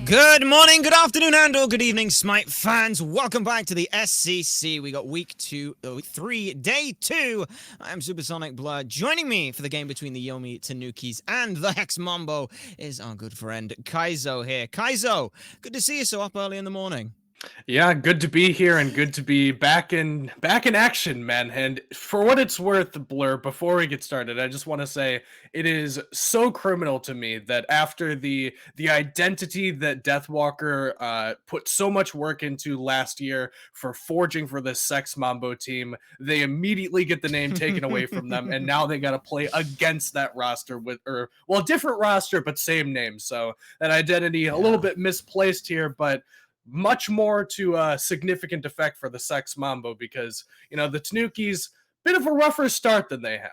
Good morning, good afternoon, and or good evening, SMITE fans. Welcome back to the SCC. We got week 3, day 2. I am Supersonic Blood. Joining me for the game between the Yomi Tanukis and the Hex Mambo is our good friend Kaizo here. Kaizo, good to see you so up early in the morning. Yeah, good to be here and good to be back in action, man. And for what it's worth, Blur, before we get started, I just want to say it is so criminal to me that after the identity that Deathwalker put so much work into last year for forging for this Sex Mambo team, they immediately get the name taken away from them, and now they got to play against that roster with, or well, different roster but same name. So that identity a little bit misplaced here, but much more to a significant effect for the Sex Mambo because, the Tanukis, bit of a rougher start than they have.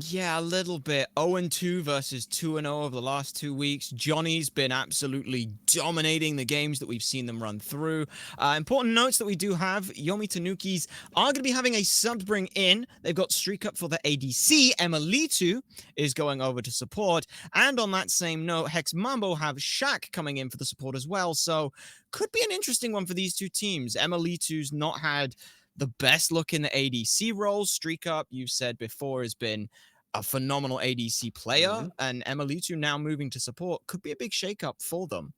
Yeah, a little bit. 0-2 versus 2-0 over the last 2 weeks. Johnny's been absolutely dominating the games that we've seen them run through. Important notes that we do have. Yomi Tanukis are going to be having a sub bring in. They've got Streak Up for the ADC. Emilitu is going over to support. And on that same note, Hex Mambo have Shaq coming in for the support as well. So could be an interesting one for these two teams. Emilitu's not had the best look in the ADC role. Streak Up, you've said before, has been a phenomenal ADC player, and Emilitu now moving to support could be a big shakeup for them.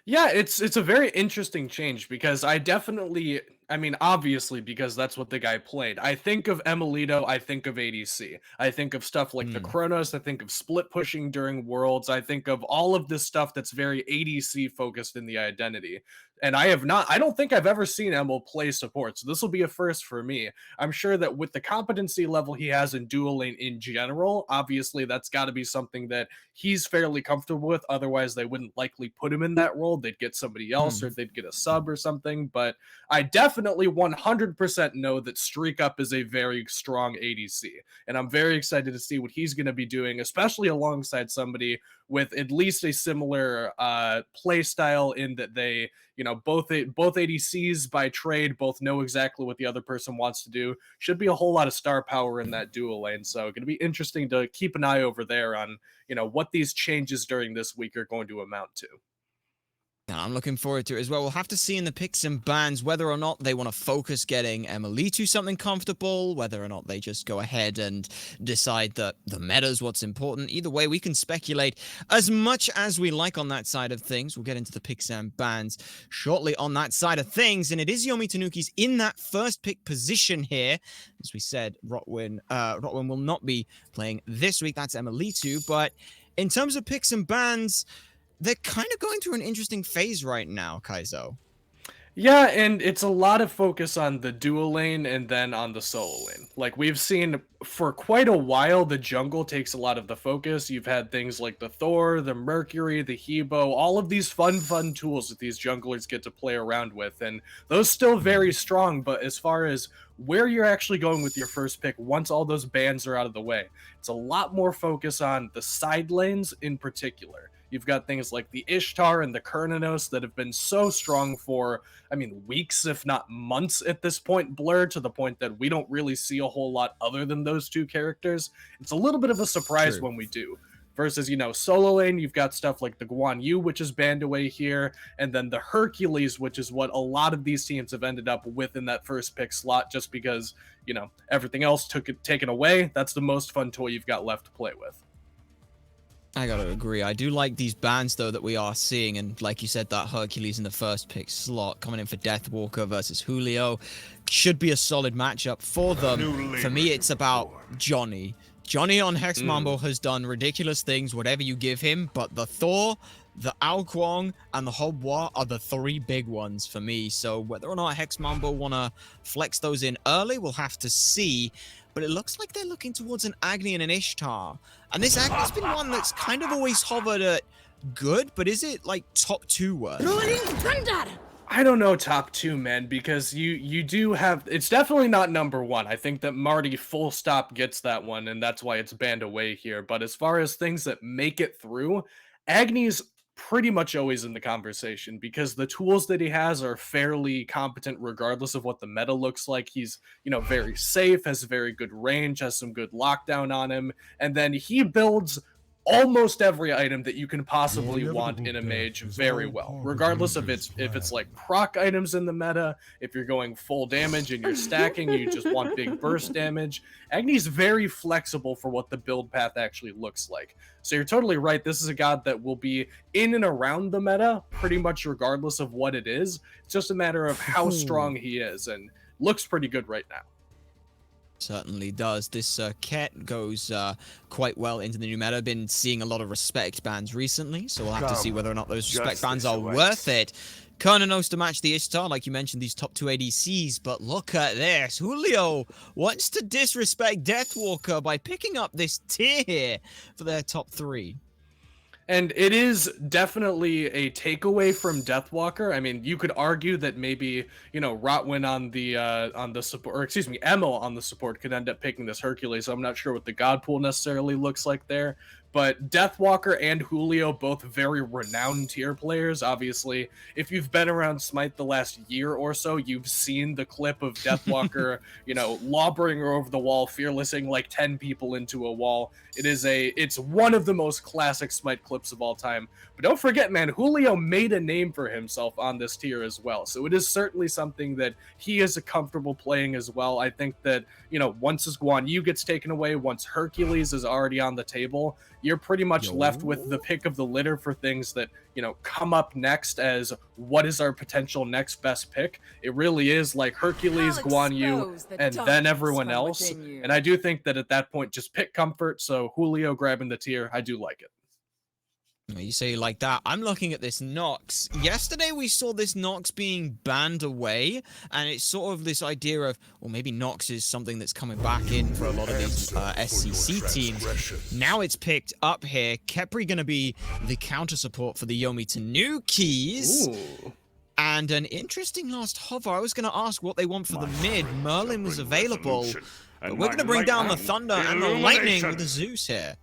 Yeah, it's a very interesting change because I mean, obviously, because that's what the guy played. I think of Emilito, I think of ADC. I think of stuff like the Chronos, I think of split pushing during Worlds, I think of all of this stuff that's very ADC focused in the identity. And I don't think I've ever seen Emil play support, so this will be a first for me. I'm sure that with the competency level he has in dual lane in general, obviously that's got to be something that he's fairly comfortable with. Otherwise, they wouldn't likely put him in that role. They'd get somebody else or they'd get a sub or something. But I definitely 100% know that Streak Up is a very strong ADC. And I'm very excited to see what he's going to be doing, especially alongside somebody with at least a similar play style in that they, both ADCs by trade, both know exactly what the other person wants to do. Should be a whole lot of star power in that dual lane. So going to be interesting to keep an eye over there on, what these changes during this week are going to amount to. I'm looking forward to it as well. We'll have to see in the picks and bans whether or not they want to focus getting Emilitu something comfortable, whether or not they just go ahead and decide that the meta's what's important. Either way, we can speculate as much as we like on that side of things. We'll get into the picks and bans shortly on that side of things. And it is Yomi Tanuki's in that first pick position here. As we said, Rotwin will not be playing this week. That's Emilitu. But in terms of picks and bans, they're kind of going through an interesting phase right now, Kaizo. Yeah, and it's a lot of focus on the dual lane and then on the solo lane. Like we've seen for quite a while, the jungle takes a lot of the focus. You've had things like the Thor, the Mercury, the Hebo, all of these fun tools that these junglers get to play around with. And those still very strong, but as far as where you're actually going with your first pick, once all those bans are out of the way, it's a lot more focus on the side lanes in particular. You've got things like the Ishtar and the Kernanos that have been so strong for, weeks, if not months at this point, Blur, to the point that we don't really see a whole lot other than those two characters. It's a little bit of a surprise when we do. Versus, solo lane, you've got stuff like the Guan Yu, which is banned away here, and then the Hercules, which is what a lot of these teams have ended up with in that first pick slot, just because, everything else taken away. That's the most fun toy you've got left to play with. I gotta agree. I do like these bans, though, that we are seeing. And like you said, that Hercules in the first pick slot coming in for Deathwalker versus Julio should be a solid matchup for them. For me, it's about Johnny. Johnny on Hex Mambo has done ridiculous things, whatever you give him. But the Thor, the Ao Kuang, and the Hobwa are the three big ones for me. So whether or not Hex Mambo want to flex those in early, we'll have to see. But it looks like they're looking towards an Agni and an Ishtar. And this Agni's been one that's kind of always hovered at good, but is it like top 2 worth? I don't know top 2, man, because you do have, it's definitely not number 1. I think that Marty full stop gets that one, and that's why it's banned away here. But as far as things that make it through, Agni's pretty much always in the conversation because the tools that he has are fairly competent regardless of what the meta looks like. He's, very safe, has very good range, has some good lockdown on him, and then he builds almost every item that you can possibly want in a mage very well, regardless of if it's like proc items in the meta, if you're going full damage and you're stacking, you just want big burst damage. Agni's very flexible for what the build path actually looks like. So you're totally right. This is a god that will be in and around the meta pretty much regardless of what it is. It's just a matter of how strong he is, and looks pretty good right now. Certainly does. This Ket goes quite well into the new meta. Been seeing a lot of respect bans recently, so we'll have to see whether or not those respect bans are worth it. Kerner knows to match the Ishtar, like you mentioned, these top 2 ADCs, but look at this. Julio wants to disrespect Deathwalker by picking up this tier here for their top 3. And it is definitely a takeaway from Deathwalker. I mean, you could argue that maybe, you know, Rotwin on the support, or excuse me, Emo on the support could end up picking this Hercules. So I'm not sure what the god pool necessarily looks like there. But Deathwalker and Julio, both very renowned tier players. Obviously, if you've been around Smite the last year or so, you've seen the clip of Deathwalker, you know, lawbringer over the wall, fearlessing like 10 people into a wall. It's one of the most classic Smite clips of all time. But don't forget, man, Julio made a name for himself on this tier as well. So it is certainly something that he is comfortable playing as well. I think that, you know, once his Guan Yu gets taken away, once Hercules is already on the table, you're pretty much left with the pick of the litter for things that, you know, come up next as what is our potential next best pick. It really is like Hercules, Guan Yu, and then everyone else. And I do think that at that point, just pick comfort. So Julio grabbing the tier, I do like it. You say like that. I'm looking at this Nox. Yesterday we saw this Nox being banned away, and it's sort of this idea of, well, maybe Nox is something that's coming back in for a lot of these SCC teams. Now it's picked up here. Khepri going to be the counter support for the Yomi Tanukis. Ooh. And an interesting last hover. I was going to ask what they want for the mid. Merlin was available, but we're going to bring down the Thunder and the Lightning with the Zeus here.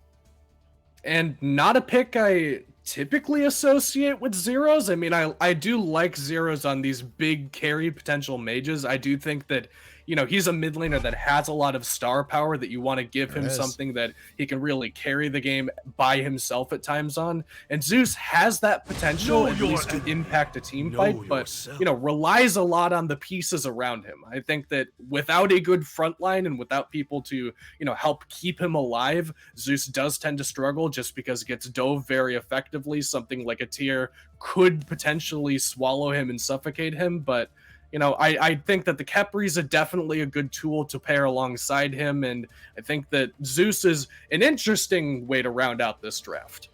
And not a pick I typically associate with Zeros. I mean, I do like Zeros on these big carry potential mages. I do think that, you know, he's a mid laner that has a lot of star power that you want to give him something that he can really carry the game by himself at times on. And Zeus has that potential at least to impact a team fight, but, you know, relies a lot on the pieces around him. I think that without a good front line and without people to, you know, help keep him alive, Zeus does tend to struggle just because it gets dove very effectively. Something like a tier could potentially swallow him and suffocate him, but you know, I think that the Khepri is definitely a good tool to pair alongside him, and I think that Zeus is an interesting way to round out this draft.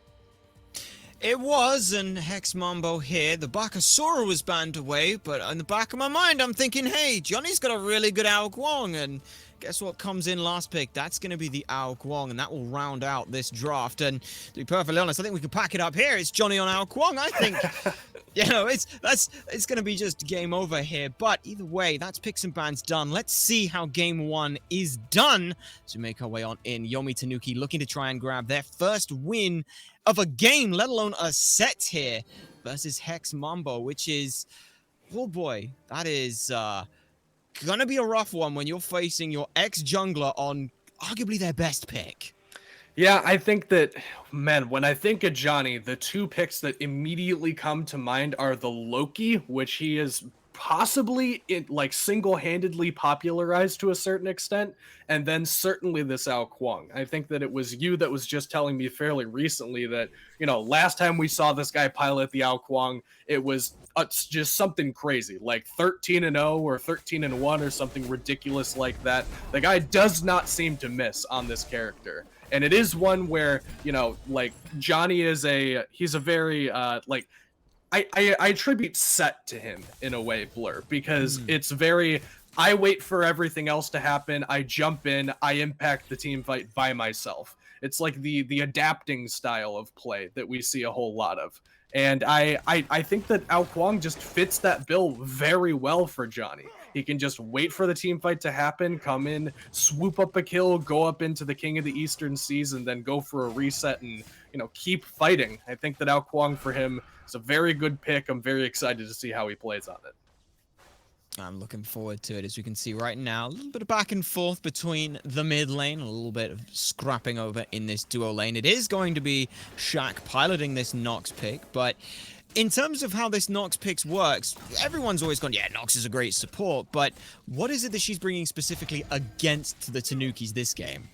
It was, and Hex Mambo here. The Bakasura was banned away, but in the back of my mind, I'm thinking, hey, Johnny's got a really good Ao Guang, and guess what comes in last pick? That's going to be the Ao Guang, and that will round out this draft. And to be perfectly honest, I think we can pack it up here. It's Johnny on Ao Guang. I think, you know, it's going to be just game over here. But either way, that's picks and bans done. Let's see how game 1 is done. So we make our way on in. Yomi Tanuki looking to try and grab their first win of a game, let alone a set here, versus Hex Mambo, which is, oh boy, that is gonna be a rough one when you're facing your ex-jungler on arguably their best pick. Yeah, I think that, man, when I think of Johnny, the 2 picks that immediately come to mind are the Loki, which he is possibly single-handedly popularized to a certain extent, and then certainly this Ao Guang. I think that it was you that was just telling me fairly recently that, you know, last time we saw this guy pilot the Ao Guang, it was just something crazy, like 13-0 or 13-1 or something ridiculous like that. The guy does not seem to miss on this character. And it is one where, you know, like, Johnny is he's a very, I attribute set to him in a way, Blur, because it's very, I wait for everything else to happen, I jump in, I impact the team fight by myself. It's like the adapting style of play that we see a whole lot of. And I think that Ao Guang just fits that bill very well for Johnny. He can just wait for the team fight to happen, come in, swoop up a kill, go up into the King of the Eastern Seas, and then go for a reset and, you know, keep fighting. I think that Ao Guang for him is a very good pick. I'm very excited to see how he plays on it. I'm looking forward to it. As we can see right now, a little bit of back and forth between the mid lane, a little bit of scrapping over in this duo lane. It is going to be Shaq piloting this Nox pick, but in terms of how this Nox picks works, everyone's always gone, yeah, Nox is a great support, but what is it that she's bringing specifically against the Tanukis this game?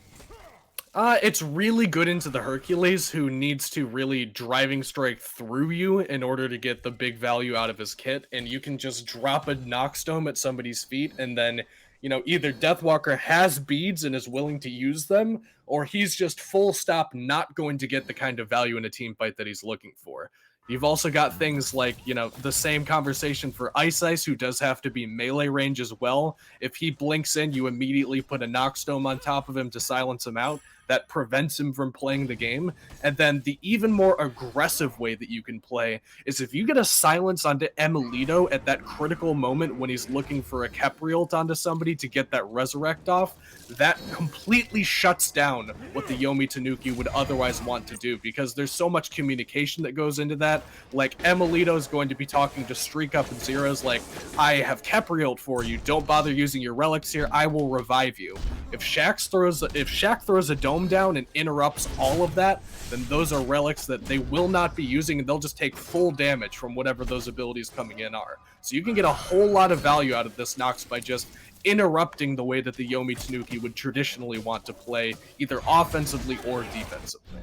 It's really good into the Hercules, who needs to really driving strike through you in order to get the big value out of his kit, and you can just drop a Noxdome at somebody's feet, and then, you know, either Deathwalker has beads and is willing to use them, or he's just full stop not going to get the kind of value in a team fight that he's looking for. You've also got things like, you know, the same conversation for Ice, who does have to be melee range as well. If he blinks in, you immediately put a Noxdome on top of him to silence him out. That prevents him from playing the game. And then the even more aggressive way that you can play is if you get a silence onto Emilito at that critical moment when he's looking for a Capriult onto somebody to get that resurrect off, that completely shuts down what the Yomi Tanuki would otherwise want to do, because there's so much communication that goes into that. Like, Emilito is going to be talking to Streak Up and Zeros like, I have Capriult for you, don't bother using your relics here, I will revive you. If Shaq throws a dome down and interrupts all of that, then those are relics that they will not be using, and they'll just take full damage from whatever those abilities coming in are. So you can get a whole lot of value out of this Nox by just interrupting the way that the Yomi Tanuki would traditionally want to play, either offensively or defensively.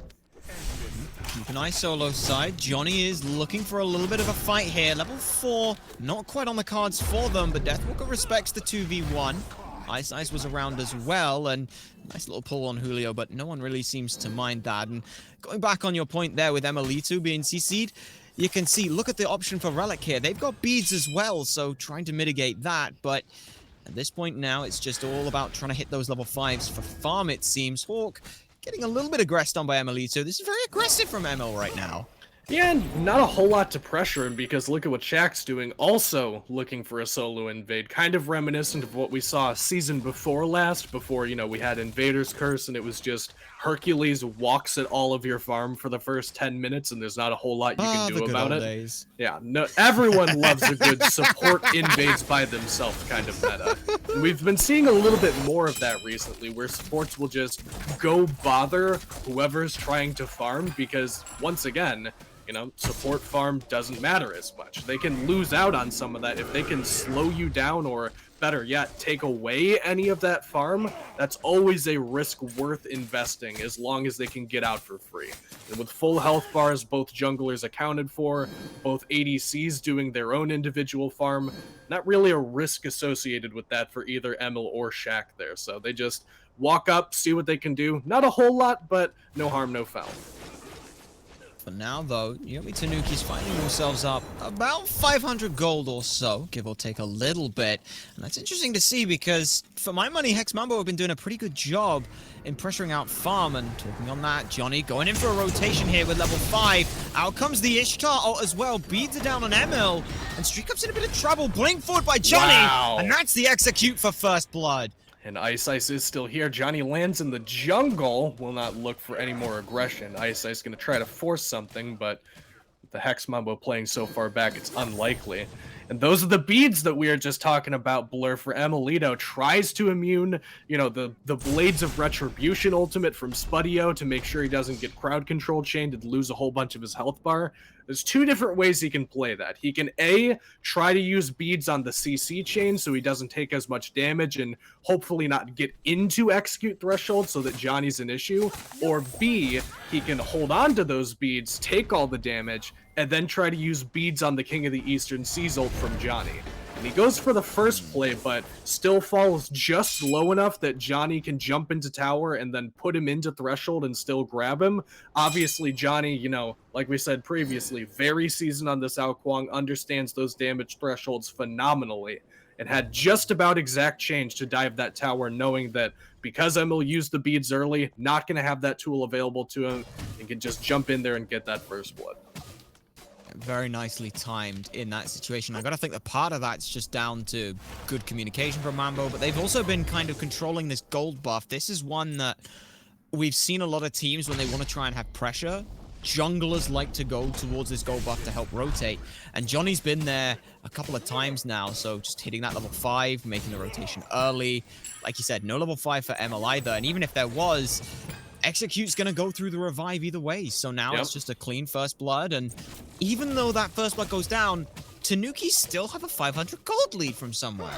Keep an eye solo side. Johnny is looking for a little bit of a fight here. Level 4, not quite on the cards for them, but Deathwalker respects the 2v1. Ice was around as well, and nice little pull on Julio, but no one really seems to mind that. And going back on your point there with Emilito being CC'd, you can see, look at the option for Relic here. They've got beads as well, so trying to mitigate that, but at this point now, it's just all about trying to hit those level 5s for farm, it seems. Hawk getting a little bit aggressed on by Emilito. This is very aggressive from Emil right now. Yeah, and not a whole lot to pressure him, because look at what Shaq's doing, also looking for a solo invade, kind of reminiscent of what we saw season before last, before, you know, we had Invader's Curse, and it was just Hercules walks at all of your farm for the first 10 minutes, and there's not a whole lot you can do about it. Days. Yeah, no, everyone loves a good support invades by themselves kind of meta. And we've been seeing a little bit more of that recently, where supports will just go bother whoever's trying to farm, because, once again, you know, support farm doesn't matter as much. They can lose out on some of that. If they can slow you down, or better yet, take away any of that farm, that's always a risk worth investing, as long as they can get out for free. And with full health bars, both junglers accounted for, both ADCs doing their own individual farm, not really a risk associated with that for either Emil or Shaq there. So they just walk up, see what they can do. Not a whole lot, but no harm, no foul. For now, though, Yomi Tanuki's finding themselves up about 500 gold or so, give or take a little bit. And that's interesting to see, because for my money, Hex Mambo have been doing a pretty good job in pressuring out farm. And talking on that, Johnny going in for a rotation here with level 5. Out comes the Ishtar ult as well, beads it down on Emil, and Streak Up's in a bit of trouble. Blink forward by Johnny, wow. And that's the execute for first blood. And Ice is still here. Johnny lands in the jungle. Will not look for any more aggression. Ice going to try to force something, but with the Hex Mambo playing so far back, it's unlikely. And those are the beads that we are just talking about, Blur, for Emilito. Tries to immune, you know, the Blades of Retribution ultimate from Spudio to make sure he doesn't get crowd control chained and lose a whole bunch of his health bar. There's two different ways he can play that. He can A, try to use beads on the CC chain so he doesn't take as much damage and hopefully not get into execute threshold so that Johnny's an issue. Or B, he can hold on to those beads, take all the damage, and then try to use beads on the King of the Eastern Seas ult from Johnny. And he goes for the first play, but still falls just low enough that Johnny can jump into tower and then put him into threshold and still grab him. Obviously, Johnny, you know, like we said previously, very seasoned on this Ao Kuang, understands those damage thresholds phenomenally, and had just about exact change to dive that tower, knowing that because Emil used the beads early, not going to have that tool available to him, and can just jump in there and get that first blood. Very nicely timed in that situation. I gotta think that part of that's just down to good communication from Mambo, but they've also been kind of controlling this gold buff. This is one that we've seen a lot of teams when they want to try and have pressure, junglers like to go towards this gold buff to help rotate. And Johnny's been there a couple of times now, so just hitting that level 5, making the rotation early. Like you said, no level 5 for ML either, and even if there was, Execute's going to go through the revive either way, so now it's just a clean first blood, and even though that first blood goes down, Tanuki still have a 500 gold lead from somewhere.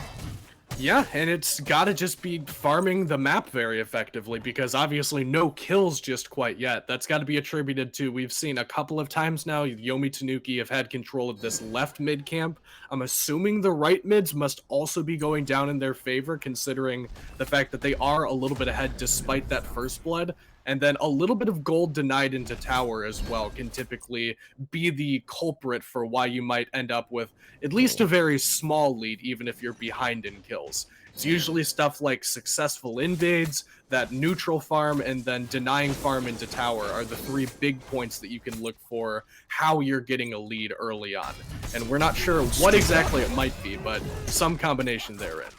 Yeah, and it's gotta just be farming the map very effectively, because obviously no kills just quite yet. That's gotta be attributed to, we've seen a couple of times now, Yomi Tanuki have had control of this left mid camp. I'm assuming the right mids must also be going down in their favor, considering the fact that they are a little bit ahead despite that first blood. And then a little bit of gold denied into tower as well can typically be the culprit for why you might end up with at least a very small lead, even if you're behind in kills. It's usually stuff like successful invades, that neutral farm, and then denying farm into tower are the 3 big points that you can look for how you're getting a lead early on. And we're not sure what exactly it might be, but some combination therein.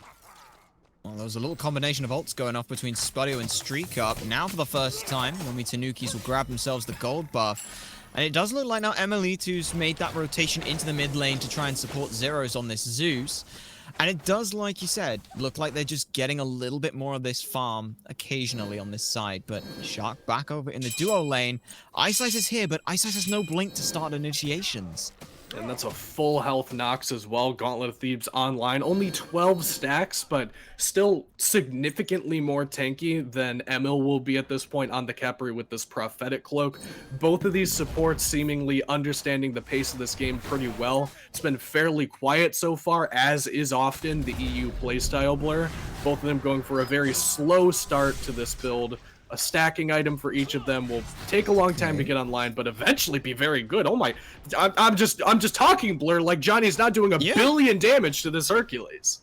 Well, there was a little combination of ults going off between Spudio and Streak Up. Now for the first time, Yomi Tanukis will grab themselves the gold buff. And it does look like now ML2's made that rotation into the mid lane to try and support Zeros on this Zeus. And it does, like you said, look like they're just getting a little bit more of this farm occasionally on this side. But Shark back over in the duo lane. Ice Ice is here, but Ice Ice has no blink to start initiations. And that's a full health Nox as well. Gauntlet of Thebes online. Only 12 stacks, but still significantly more tanky than Emil will be at this point on the Khepri with this prophetic cloak. Both of these supports seemingly understanding the pace of this game pretty well. It's been fairly quiet so far, as is often the EU playstyle blur. Both of them going for a very slow start to this build. A stacking item for each of them will take a long time to get online, but eventually be very good. Oh my, I'm just talking blur like Johnny's not doing a billion damage to this Hercules.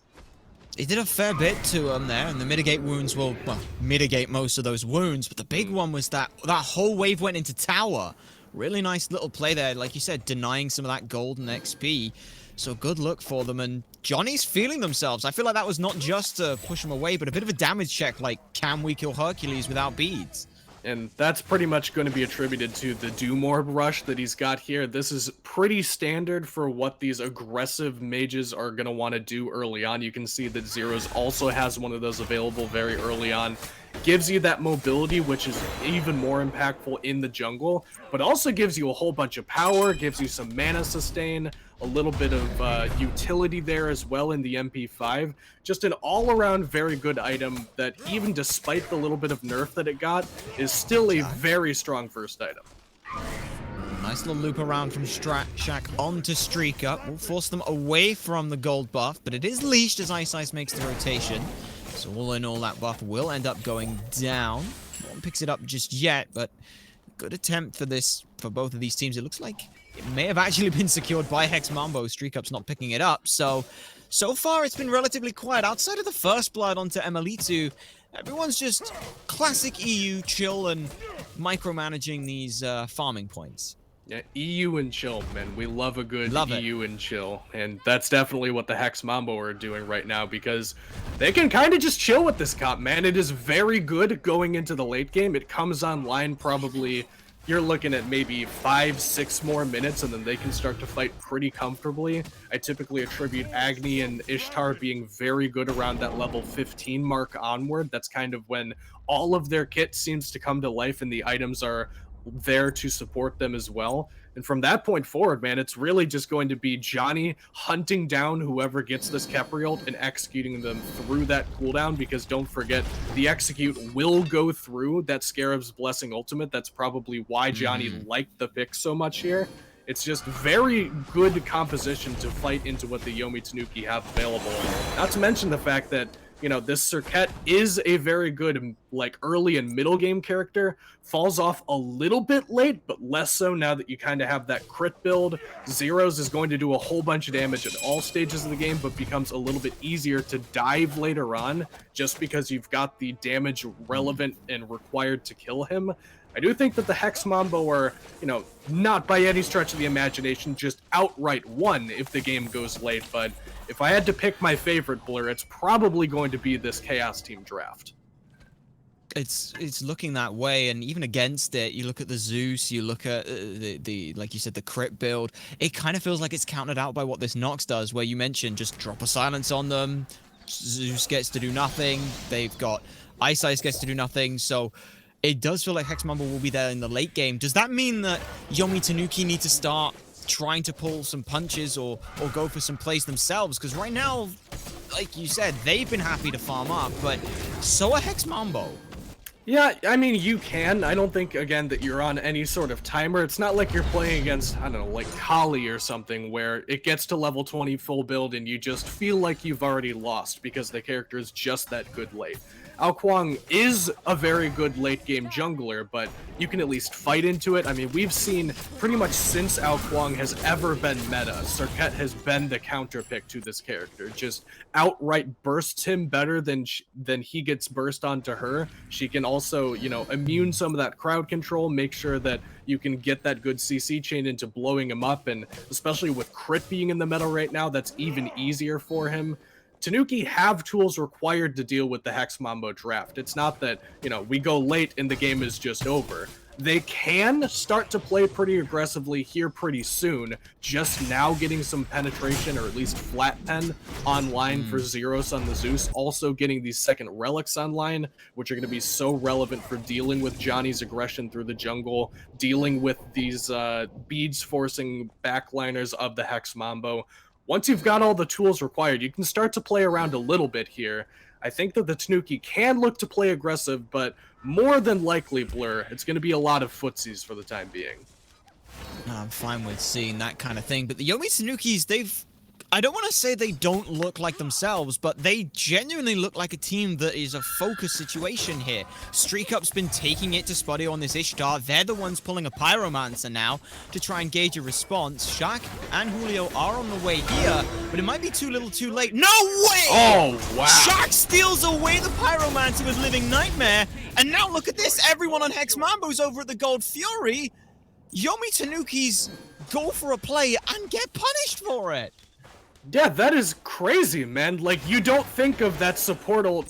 He did a fair bit to him there, and the mitigate wounds will, well, mitigate most of those wounds, but the big one was that whole wave went into tower. Really nice little play there, like you said, denying some of that gold and XP. So good luck for them, and Johnny's feeling themselves. I feel like that was not just to push him away, but a bit of a damage check, like, can we kill Hercules without beads? And that's pretty much going to be attributed to the Doom Orb rush that he's got here. This is pretty standard for what these aggressive mages are going to want to do early on. You can see that Zeros also has one of those available very early on. Gives you that mobility, which is even more impactful in the jungle, but also gives you a whole bunch of power, gives you some mana sustain, a little bit of utility there as well in the MP5. Just an all-around very good item that, even despite the little bit of nerf that it got, is still a very strong first item. Nice little loop around from Shack onto Streak Up. Will force them away from the gold buff, but it is leashed as Ice Ice makes the rotation. So all in all, that buff will end up going down. No one picks it up just yet, but good attempt for this, for both of these teams. It looks like it may have actually been secured by Hex Mambo. Streak Up's not picking it up. So far it's been relatively quiet. Outside of the first blood onto ML2, everyone's just classic EU chill and micromanaging these farming points. Yeah, EU and chill, man. We love a good EU and chill. And that's definitely what the Hex Mambo are doing right now, because they can kind of just chill with this comp, man. It is very good going into the late game. It comes online probably, you're looking at maybe 5-6 more minutes, and then they can start to fight pretty comfortably. I typically attribute Agni and Ishtar being very good around that level 15 mark onward. That's kind of when all of their kit seems to come to life and the items are there to support them as well. And from that point forward, man, it's really just going to be Johnny hunting down whoever gets this Khepri ult and executing them through that cooldown, because don't forget, the execute will go through that Scarab's Blessing ultimate. That's probably why Johnny liked the pick so much here. It's just very good composition to fight into what the Yomi Tanuki have available. Not to mention the fact that, you know, this Serket is a very good, like, early and middle game character. Falls off a little bit late, but less so now that you kind of have that crit build. Zeros is going to do a whole bunch of damage at all stages of the game, but becomes a little bit easier to dive later on, just because you've got the damage relevant and required to kill him. I do think that the Hex Mambo are, you know, not by any stretch of the imagination just outright won if the game goes late, but if I had to pick my favorite blur, it's probably going to be this Chaos Team draft. It's looking that way, and even against it, you look at the Zeus, you look at the like you said, the crit build. It kind of feels like it's countered out by what this Nox does, where you mentioned just drop a silence on them. Zeus gets to do nothing. They've got Ice gets to do nothing. So it does feel like Hex Mambo will be there in the late game. Does that mean that Yomi Tanuki need to start trying to pull some punches or go for some plays themselves? Because right now, like you said, they've been happy to farm up, but so are Hex Mambo. Yeah, I mean, you can. I don't think, again, that you're on any sort of timer. It's not like you're playing against, I don't know, like Kali or something, where it gets to level 20 full build and you just feel like you've already lost because the character is just that good late. Ao Kuang is a very good late game jungler, but you can at least fight into it. I mean, we've seen pretty much since Ao Kuang has ever been meta, Serket has been the counter pick to this character. Just outright bursts him better than he gets burst onto her. She can also, you know, immune some of that crowd control, make sure that you can get that good CC chain into blowing him up, and especially with crit being in the meta right now, that's even easier for him. Tanuki have tools required to deal with the Hex Mambo draft. It's not that, you know, we go late and the game is just over. They can start to play pretty aggressively here pretty soon, just now getting some penetration, or at least flat pen online for Zeros on the Zeus, also getting these second relics online, which are going to be so relevant for dealing with Johnny's aggression through the jungle, dealing with these beads forcing backliners of the Hex Mambo. Once you've got all the tools required, you can start to play around a little bit here. I think that the Tanuki can look to play aggressive, but more than likely, Blur, it's going to be a lot of footsies for the time being. I'm fine with seeing that kind of thing, but the Yomi Tanukis, I don't want to say they don't look like themselves, but they genuinely look like a team that is a focus situation here. Streak Up's been taking it to Spuddy on this Ishtar. They're the ones pulling a Pyromancer now to try and gauge a response. Shaq and Julio are on the way here, but it might be too little too late. No way! Oh, wow. Shaq steals away the Pyromancer with Living Nightmare, and now look at this. Everyone on Hex Mambo's over at the Gold Fury. Yomi Tanukis go for a play and get punished for it. Yeah, that is crazy, man. Like, you don't think of that supportal,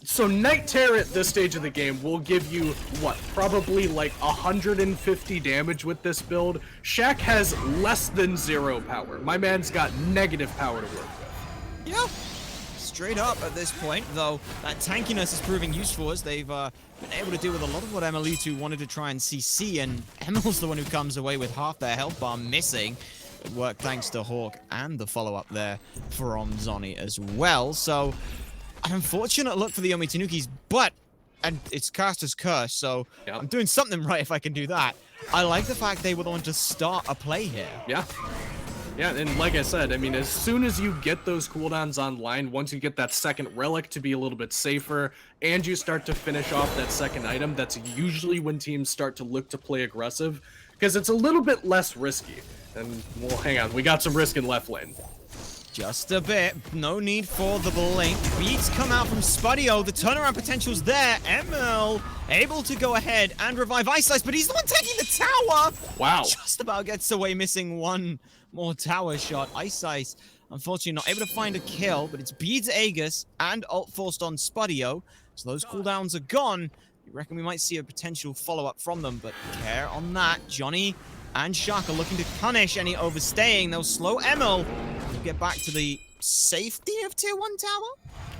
so Night Terror at this stage of the game will give you, what, probably like 150 damage with this build. Shaq has less than 0 power. My man's got negative power to work with. Yeah, straight up at this point, though that tankiness is proving useful as they've been able to deal with a lot of what Emilitu wanted to try and CC, and Emil's the one who comes away with half their health bar missing. It worked thanks to Hawk and the follow-up there from Zoni as well. So, an unfortunate look for the Yomi Tanukis, but, and it's Caster's Curse, so yep. I'm doing something right if I can do that. I like the fact they were the one to start a play here. Yeah. Yeah, and like I said, I mean, as soon as you get those cooldowns online, once you get that second relic to be a little bit safer, and you start to finish off that second item, that's usually when teams start to look to play aggressive, because it's a little bit less risky. And, well, hang on, we got some risk in left lane. Just a bit. No need for the blink. Beats come out from Spuddio. The turnaround potential's there. Emil able to go ahead and revive Ice, but he's the one taking the tower. Wow. Just about gets away, missing one more tower shot. Ice, unfortunately, not able to find a kill, but it's Beads Aegis and ult forced on Spuddio. So those cooldowns are gone. You reckon we might see a potential follow-up from them, but care on that. Johnny and Shaq are looking to punish any overstaying. They'll slow Emil to get back to the safety of tier 1 tower?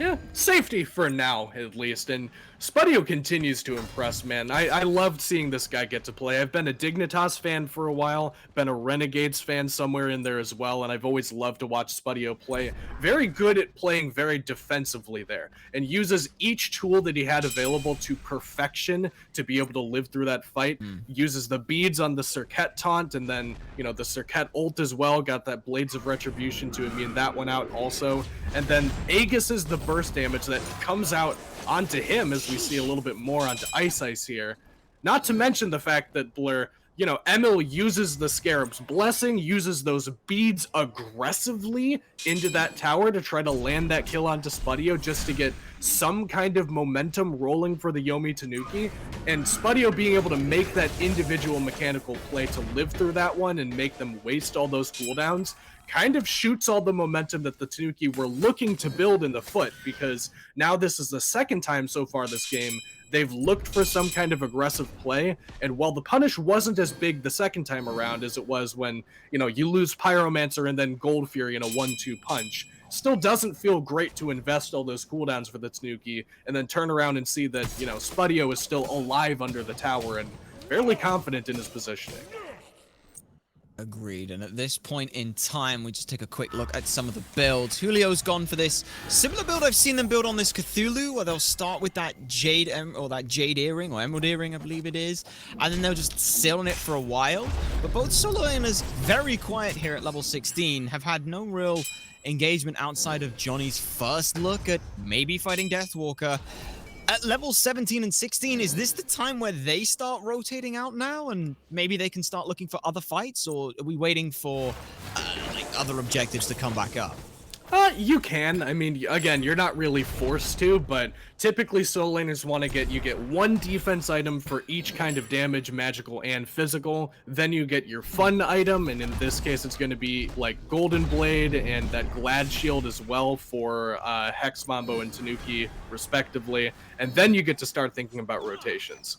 Yeah, safety for now, at least. And Spuddio continues to impress, man. I loved seeing this guy get to play. I've been a Dignitas fan for a while, been a Renegades fan somewhere in there as well, and I've always loved to watch Spuddio play. Very good at playing very defensively there, and uses each tool that he had available to perfection to be able to live through that fight. Uses the beads on the Serket taunt, and then, you know, the Serket ult as well, got that Blades of Retribution to immune that one out also. And then Aegis is the burst damage that comes out onto him, as we see a little bit more onto Ice here. Not to mention the fact that Blur, you know, Emil uses the Scarab's Blessing, uses those beads aggressively into that tower to try to land that kill onto Spuddio just to get some kind of momentum rolling for the Yomi Tanuki. And Spuddio being able to make that individual mechanical play to live through that one and make them waste all those cooldowns kind of shoots all the momentum that the Tanuki were looking to build in the foot, because now this is the second time so far this game they've looked for some kind of aggressive play, and while the punish wasn't as big the second time around as it was when, you know, you lose Pyromancer and then Gold Fury in a 1-2 punch, still doesn't feel great to invest all those cooldowns for the Tanuki and then turn around and see that, you know, Spudio is still alive under the tower and fairly confident in his positioning. Agreed. And at this point in time, we just take a quick look at some of the builds. Julio's gone for this similar build I've seen them build on this Cthulhu, where they'll start with that Jade earring, or Emerald earring, I believe it is, and then they'll just sit on it for a while. But both solo laners, very quiet here at level 16, have had no real engagement outside of Johnny's first look at maybe fighting Deathwalker. At level 17 and 16, is this the time where they start rotating out now and maybe they can start looking for other fights, or are we waiting for like other objectives to come back up? You can. I mean, again, you're not really forced to, but typically solo laners want to get one defense item for each kind of damage, magical and physical. Then you get your fun item, and in this case, it's going to be like Golden Blade and that Glad Shield as well for Hex, Mambo, and Tanuki, respectively. And then you get to start thinking about rotations.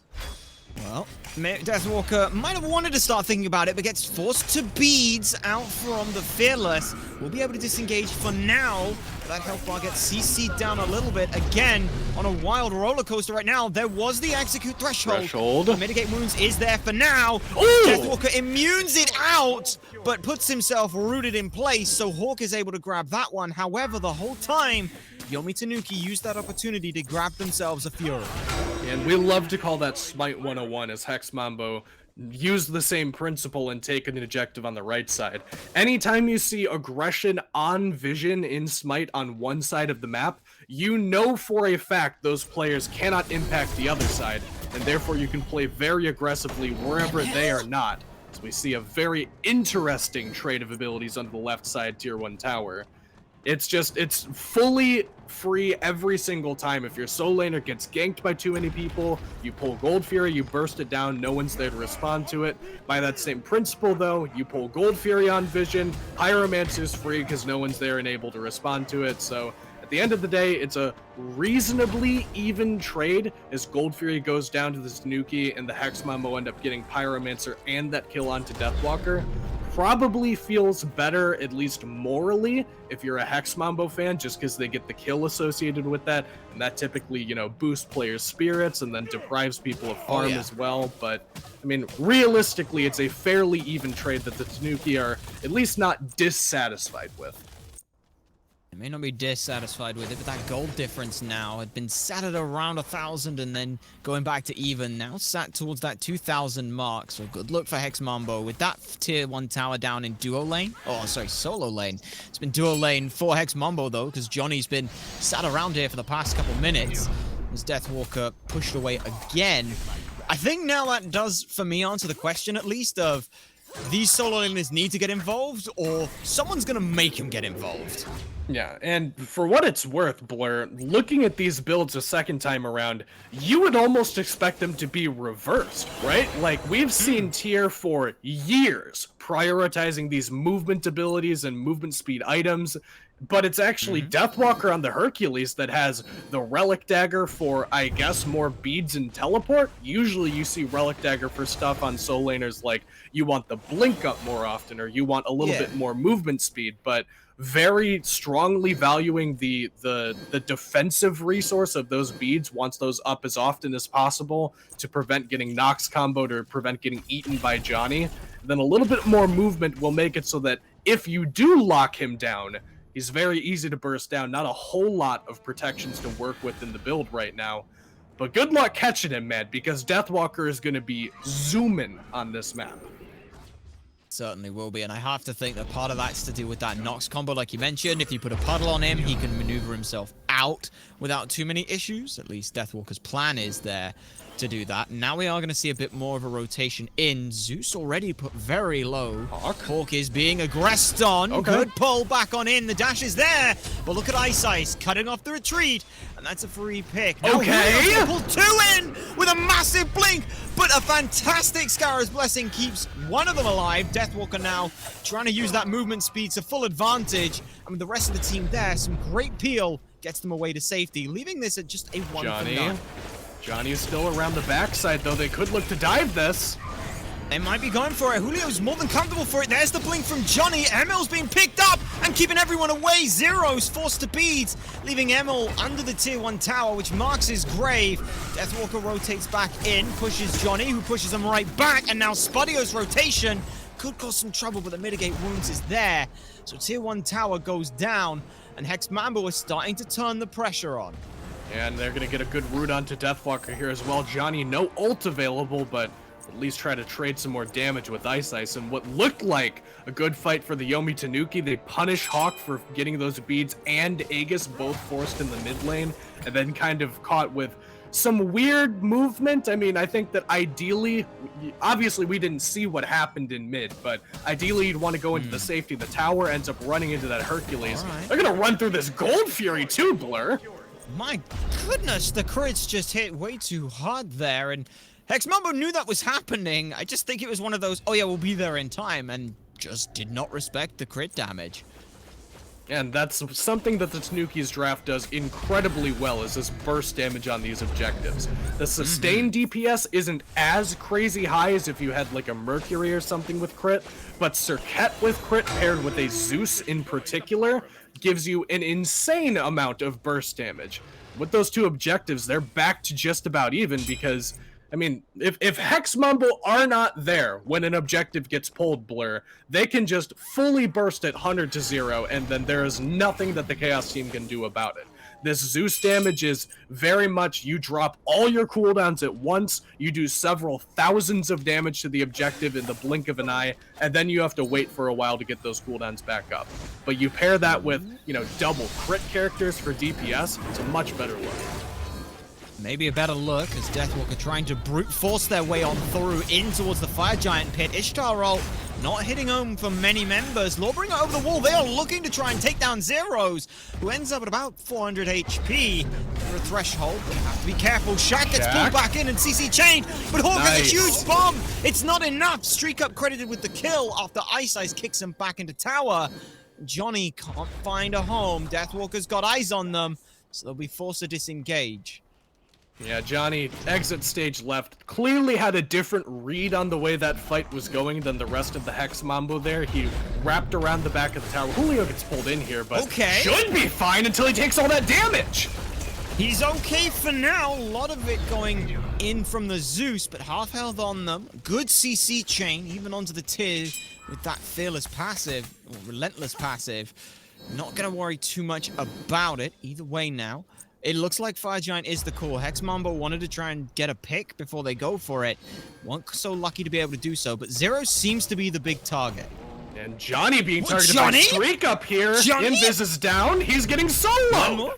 Well, Deathwalker might have wanted to start thinking about it, but gets forced to beads out from the Fearless. We'll be able to disengage for now. That health bar gets CC'd down a little bit. Again, on a wild roller coaster right now. There was the execute threshold. Mitigate wounds is there for now. Ooh! Deathwalker immunes it out, but puts himself rooted in place, so Hawk is able to grab that one. However, the whole time, Yomi Tanuki used that opportunity to grab themselves a Fury. And we love to call that Smite 101, as Hex Mambo used the same principle and take an objective on the right side. Anytime you see aggression on vision in Smite on one side of the map, you know for a fact those players cannot impact the other side, and therefore you can play very aggressively wherever they are not. So we see a very interesting trade of abilities on the left side tier 1 tower. It's fully free every single time. If your solo laner gets ganked by too many people, you pull Gold Fury, you burst it down, no one's there to respond to it. By that same principle, though, you pull Gold Fury on Vision, Pyromancer's free because no one's there and able to respond to it. So at the end of the day, it's a reasonably even trade as Gold Fury goes down to the Tanuki and the Hex Mambo end up getting Pyromancer and that kill onto Deathwalker. Probably feels better, at least morally, if you're a Hex Mambo fan, just because they get the kill associated with that, and that typically, you know, boosts players' spirits and then deprives people of farm as well. But, I mean, realistically, it's a fairly even trade that the Tanuki are at least not dissatisfied with. They may not be dissatisfied with it, but that gold difference now had been sat at around 1,000 and then going back to even, now sat towards that 2,000 mark. So good luck for Hex Mambo with that tier 1 tower down in duo lane. Oh, sorry, solo lane. It's been duo lane for Hex Mambo though, because Johnny's been sat around here for the past couple minutes. As Deathwalker pushed away again. I think now that does, for me, answer the question at least of these solo laners need to get involved, or someone's gonna make him get involved. Yeah, and for what it's worth, Blur, looking at these builds a second time around, you would almost expect them to be reversed, right? Like, we've seen tier for years prioritizing these movement abilities and movement speed items, but it's actually Deathwalker on the Hercules that has the Relic Dagger for, I guess, more beads and teleport. Usually you see Relic Dagger for stuff on soul laners like you want the blink up more often or you want a little bit more movement speed, but very strongly valuing the defensive resource of those beads, wants those up as often as possible to prevent getting Nox comboed or prevent getting eaten by Johnny. Then a little bit more movement will make it so that if you do lock him down, he's very easy to burst down. Not a whole lot of protections to work with in the build right now. But good luck catching him, man, because Deathwalker is going to be zooming on this map. Certainly will be, and I have to think that part of that's to do with that Nox combo, like you mentioned. If you put a puddle on him, he can maneuver himself out without too many issues. At least Deathwalker's plan is there to do that. Now we are going to see a bit more of a rotation in. Zeus already put very low. Hawk is being aggressed on. Good pull back on in. The dash is there, but look at Ice cutting off the retreat, and that's a free pick. Now pull two in with a massive blink, but a fantastic Scarab's Blessing keeps one of them alive. Deathwalker now trying to use that movement speed to full advantage. I mean, the rest of the team there, some great peel, gets them away to safety, leaving this at just a 1 for 9. Johnny's still around the backside, though. They could look to dive this. They might be going for it. Julio's more than comfortable for it. There's the blink from Johnny. Emil's being picked up and keeping everyone away. Zero's forced to beads, leaving Emil under the tier 1 tower, which marks his grave. Deathwalker rotates back in, pushes Johnny, who pushes him right back, and now Spudio's rotation could cause some trouble, but the mitigate wounds is there. So tier 1 tower goes down, and Hex Mambo is starting to turn the pressure on. And they're going to get a good root onto Deathwalker here as well. Johnny, no ult available, but at least try to trade some more damage with Ice Ice. And what looked like a good fight for the Yomi Tanuki, they punish Hawk for getting those beads and Aegis both forced in the mid lane, and then kind of caught with some weird movement. I mean, I think that ideally, obviously we didn't see what happened in mid, but ideally you'd want to go into the safety. The tower ends up running into that Hercules. Right. They're going to run through this Gold Fury too, Blur. My goodness, the crits just hit way too hard there, and Hex Mambo knew that was happening. I just think it was one of those, oh yeah, we'll be there in time, and just did not respect the crit damage. And that's something that the Tanuki's draft does incredibly well, is this burst damage on these objectives. The sustained DPS isn't as crazy high as if you had like a Mercury or something with crit, but Circuit with crit paired with a Zeus in particular gives you an insane amount of burst damage. With those two objectives, they're back to just about even because, I mean, if Hex Mambo are not there when an objective gets pulled, Blur, they can just fully burst it 100 to 0, and then there is nothing that the Chaos team can do about it. This Zeus damage is very much, you drop all your cooldowns at once, you do several thousands of damage to the objective in the blink of an eye, and then you have to wait for a while to get those cooldowns back up. But you pair that with, you know, double crit characters for DPS, it's a much better look. Maybe a better look as Deathwalker trying to brute force their way on through in towards the Fire Giant pit. Ishtar roll not hitting home for many members. Lawbringer over the wall. They are looking to try and take down Zeros, who ends up at about 400 HP. For a threshold, but have to be careful. Shaq gets pulled back in and CC chained, but Hawk has a huge bomb. It's not enough. Streak up credited with the kill after Ice Ice kicks him back into tower. Johnny can't find a home. Deathwalker's got eyes on them, so they'll be forced to disengage. Yeah, Johnny, exit stage left, clearly had a different read on the way that fight was going than the rest of the Hex Mambo there. He wrapped around the back of the tower. Julio gets pulled in here, but should be fine until he takes all that damage. He's okay for now. A lot of it going in from the Zeus, but half health on them. Good CC chain, even onto the tier with that fearless passive, or relentless passive. Not going to worry too much about it either way now. It looks like Fire Giant is the call. Hex Mambo wanted to try and get a pick before they go for it. Weren't so lucky to be able to do so, but Zero seems to be the big target. And Johnny being targeted by Streak up here. Invis is down. He's getting soloed.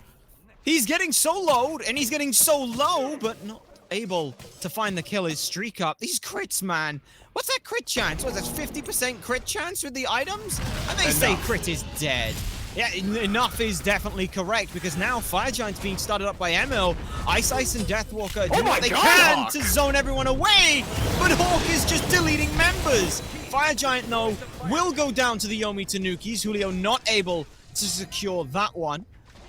He's getting soloed, and he's getting so low, but not able to find the kill. His Streak up. These crits, man. What's that crit chance? What's that, 50% crit chance with the items? And they say crit is dead. Yeah, enough is definitely correct, because now Fire Giant's being started up by Emil. Ice Ice and Deathwalker do what they can to zone everyone away, but Hawk is just deleting members. Fire Giant, though, will go down to the Yomi Tanukis. Julio not able to secure that one.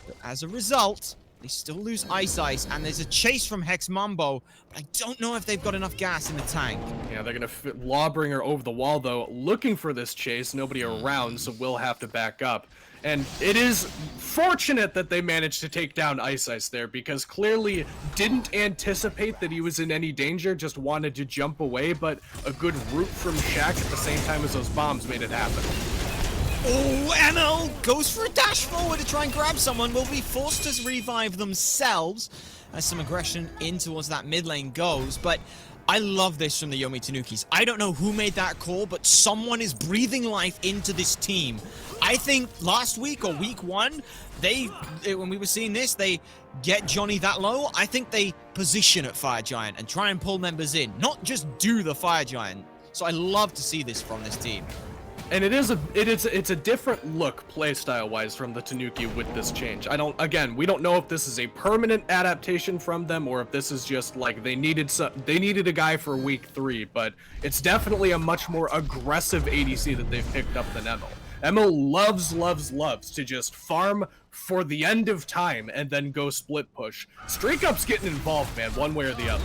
But as a result, they still lose Ice Ice, and there's a chase from Hex Mambo, but I don't know if they've got enough gas in the tank. Yeah, they're going to fit Lawbringer over the wall, though, looking for this chase. Nobody around, so we'll have to back up. And it is fortunate that they managed to take down Ice Ice there, because clearly didn't anticipate that he was in any danger, just wanted to jump away, but a good root from Shaq at the same time as those bombs made it happen. Oh, Emil goes for a dash forward to try and grab someone. Will be forced to revive themselves as some aggression in towards that mid lane goes, but I love this from the Yomi Tanukis. I don't know who made that call, but someone is breathing life into this team. I think last week or week one, when we were seeing this, they get Johnny that low. I think they position at Fire Giant and try and pull members in, not just do the Fire Giant. So I love to see this from this team. And it's a different look playstyle wise from the Tanuki with this change. We don't know if this is a permanent adaptation from them or if this is just like they needed a guy for week 3, but it's definitely a much more aggressive ADC that they've picked up than Emil. Emo loves to just farm for the end of time and then go split push. Streak Up's getting involved, man, one way or the other.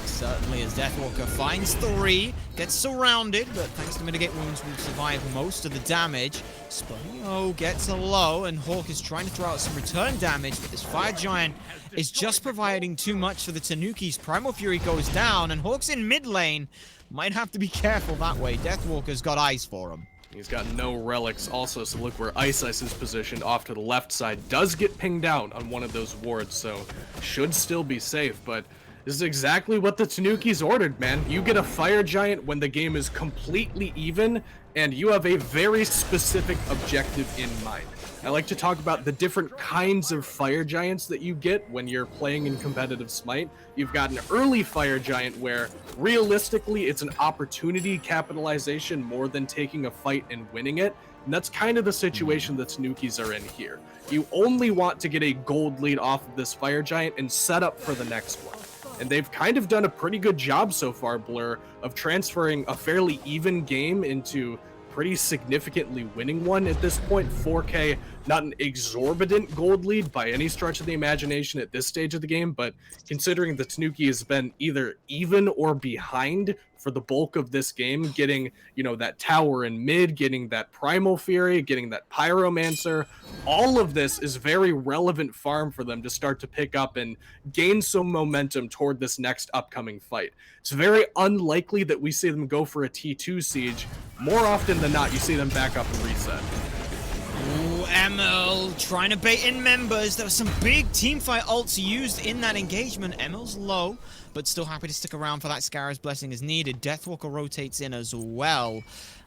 Certainly, as Deathwalker finds 3, gets surrounded, but thanks to Mitigate Wounds will survive most of the damage. Spurrio gets a low, and Hawk is trying to throw out some return damage, but this Fire Giant is just providing too much for the Tanukis. Primal Fury goes down, and Hawk's in mid lane. Might have to be careful that way. Deathwalker's got eyes for him. He's got no relics also, so look where Ice is positioned off to the left side. Does get pinged out on one of those wards, so should still be safe, but this is exactly what the Tanuki's ordered, man. You get a Fire Giant when the game is completely even, and you have a very specific objective in mind. I like to talk about the different kinds of Fire Giants that you get when you're playing in competitive Smite. You've got an early Fire Giant where, realistically, it's an opportunity capitalization more than taking a fight and winning it. And that's kind of the situation that Tanukis are in here. You only want to get a gold lead off of this Fire Giant and set up for the next one. And they've kind of done a pretty good job so far, Blur, of transferring a fairly even game into pretty significantly winning one at this point. 4K, not an exorbitant gold lead by any stretch of the imagination at this stage of the game, but considering the Tanuki has been either even or behind for the bulk of this game, getting, you know, that tower in mid, getting that Primal Fury, getting that Pyromancer, all of this is very relevant farm for them to start to pick up and gain some momentum toward this next upcoming fight. It's very unlikely that we see them go for a T2 siege. More often than not, you see them back up and reset. Ooh, ML trying to bait in members. There were some big teamfight ults used in that engagement. ML's low, but still happy to stick around for that Scarab's Blessing as needed. Deathwalker rotates in as well. And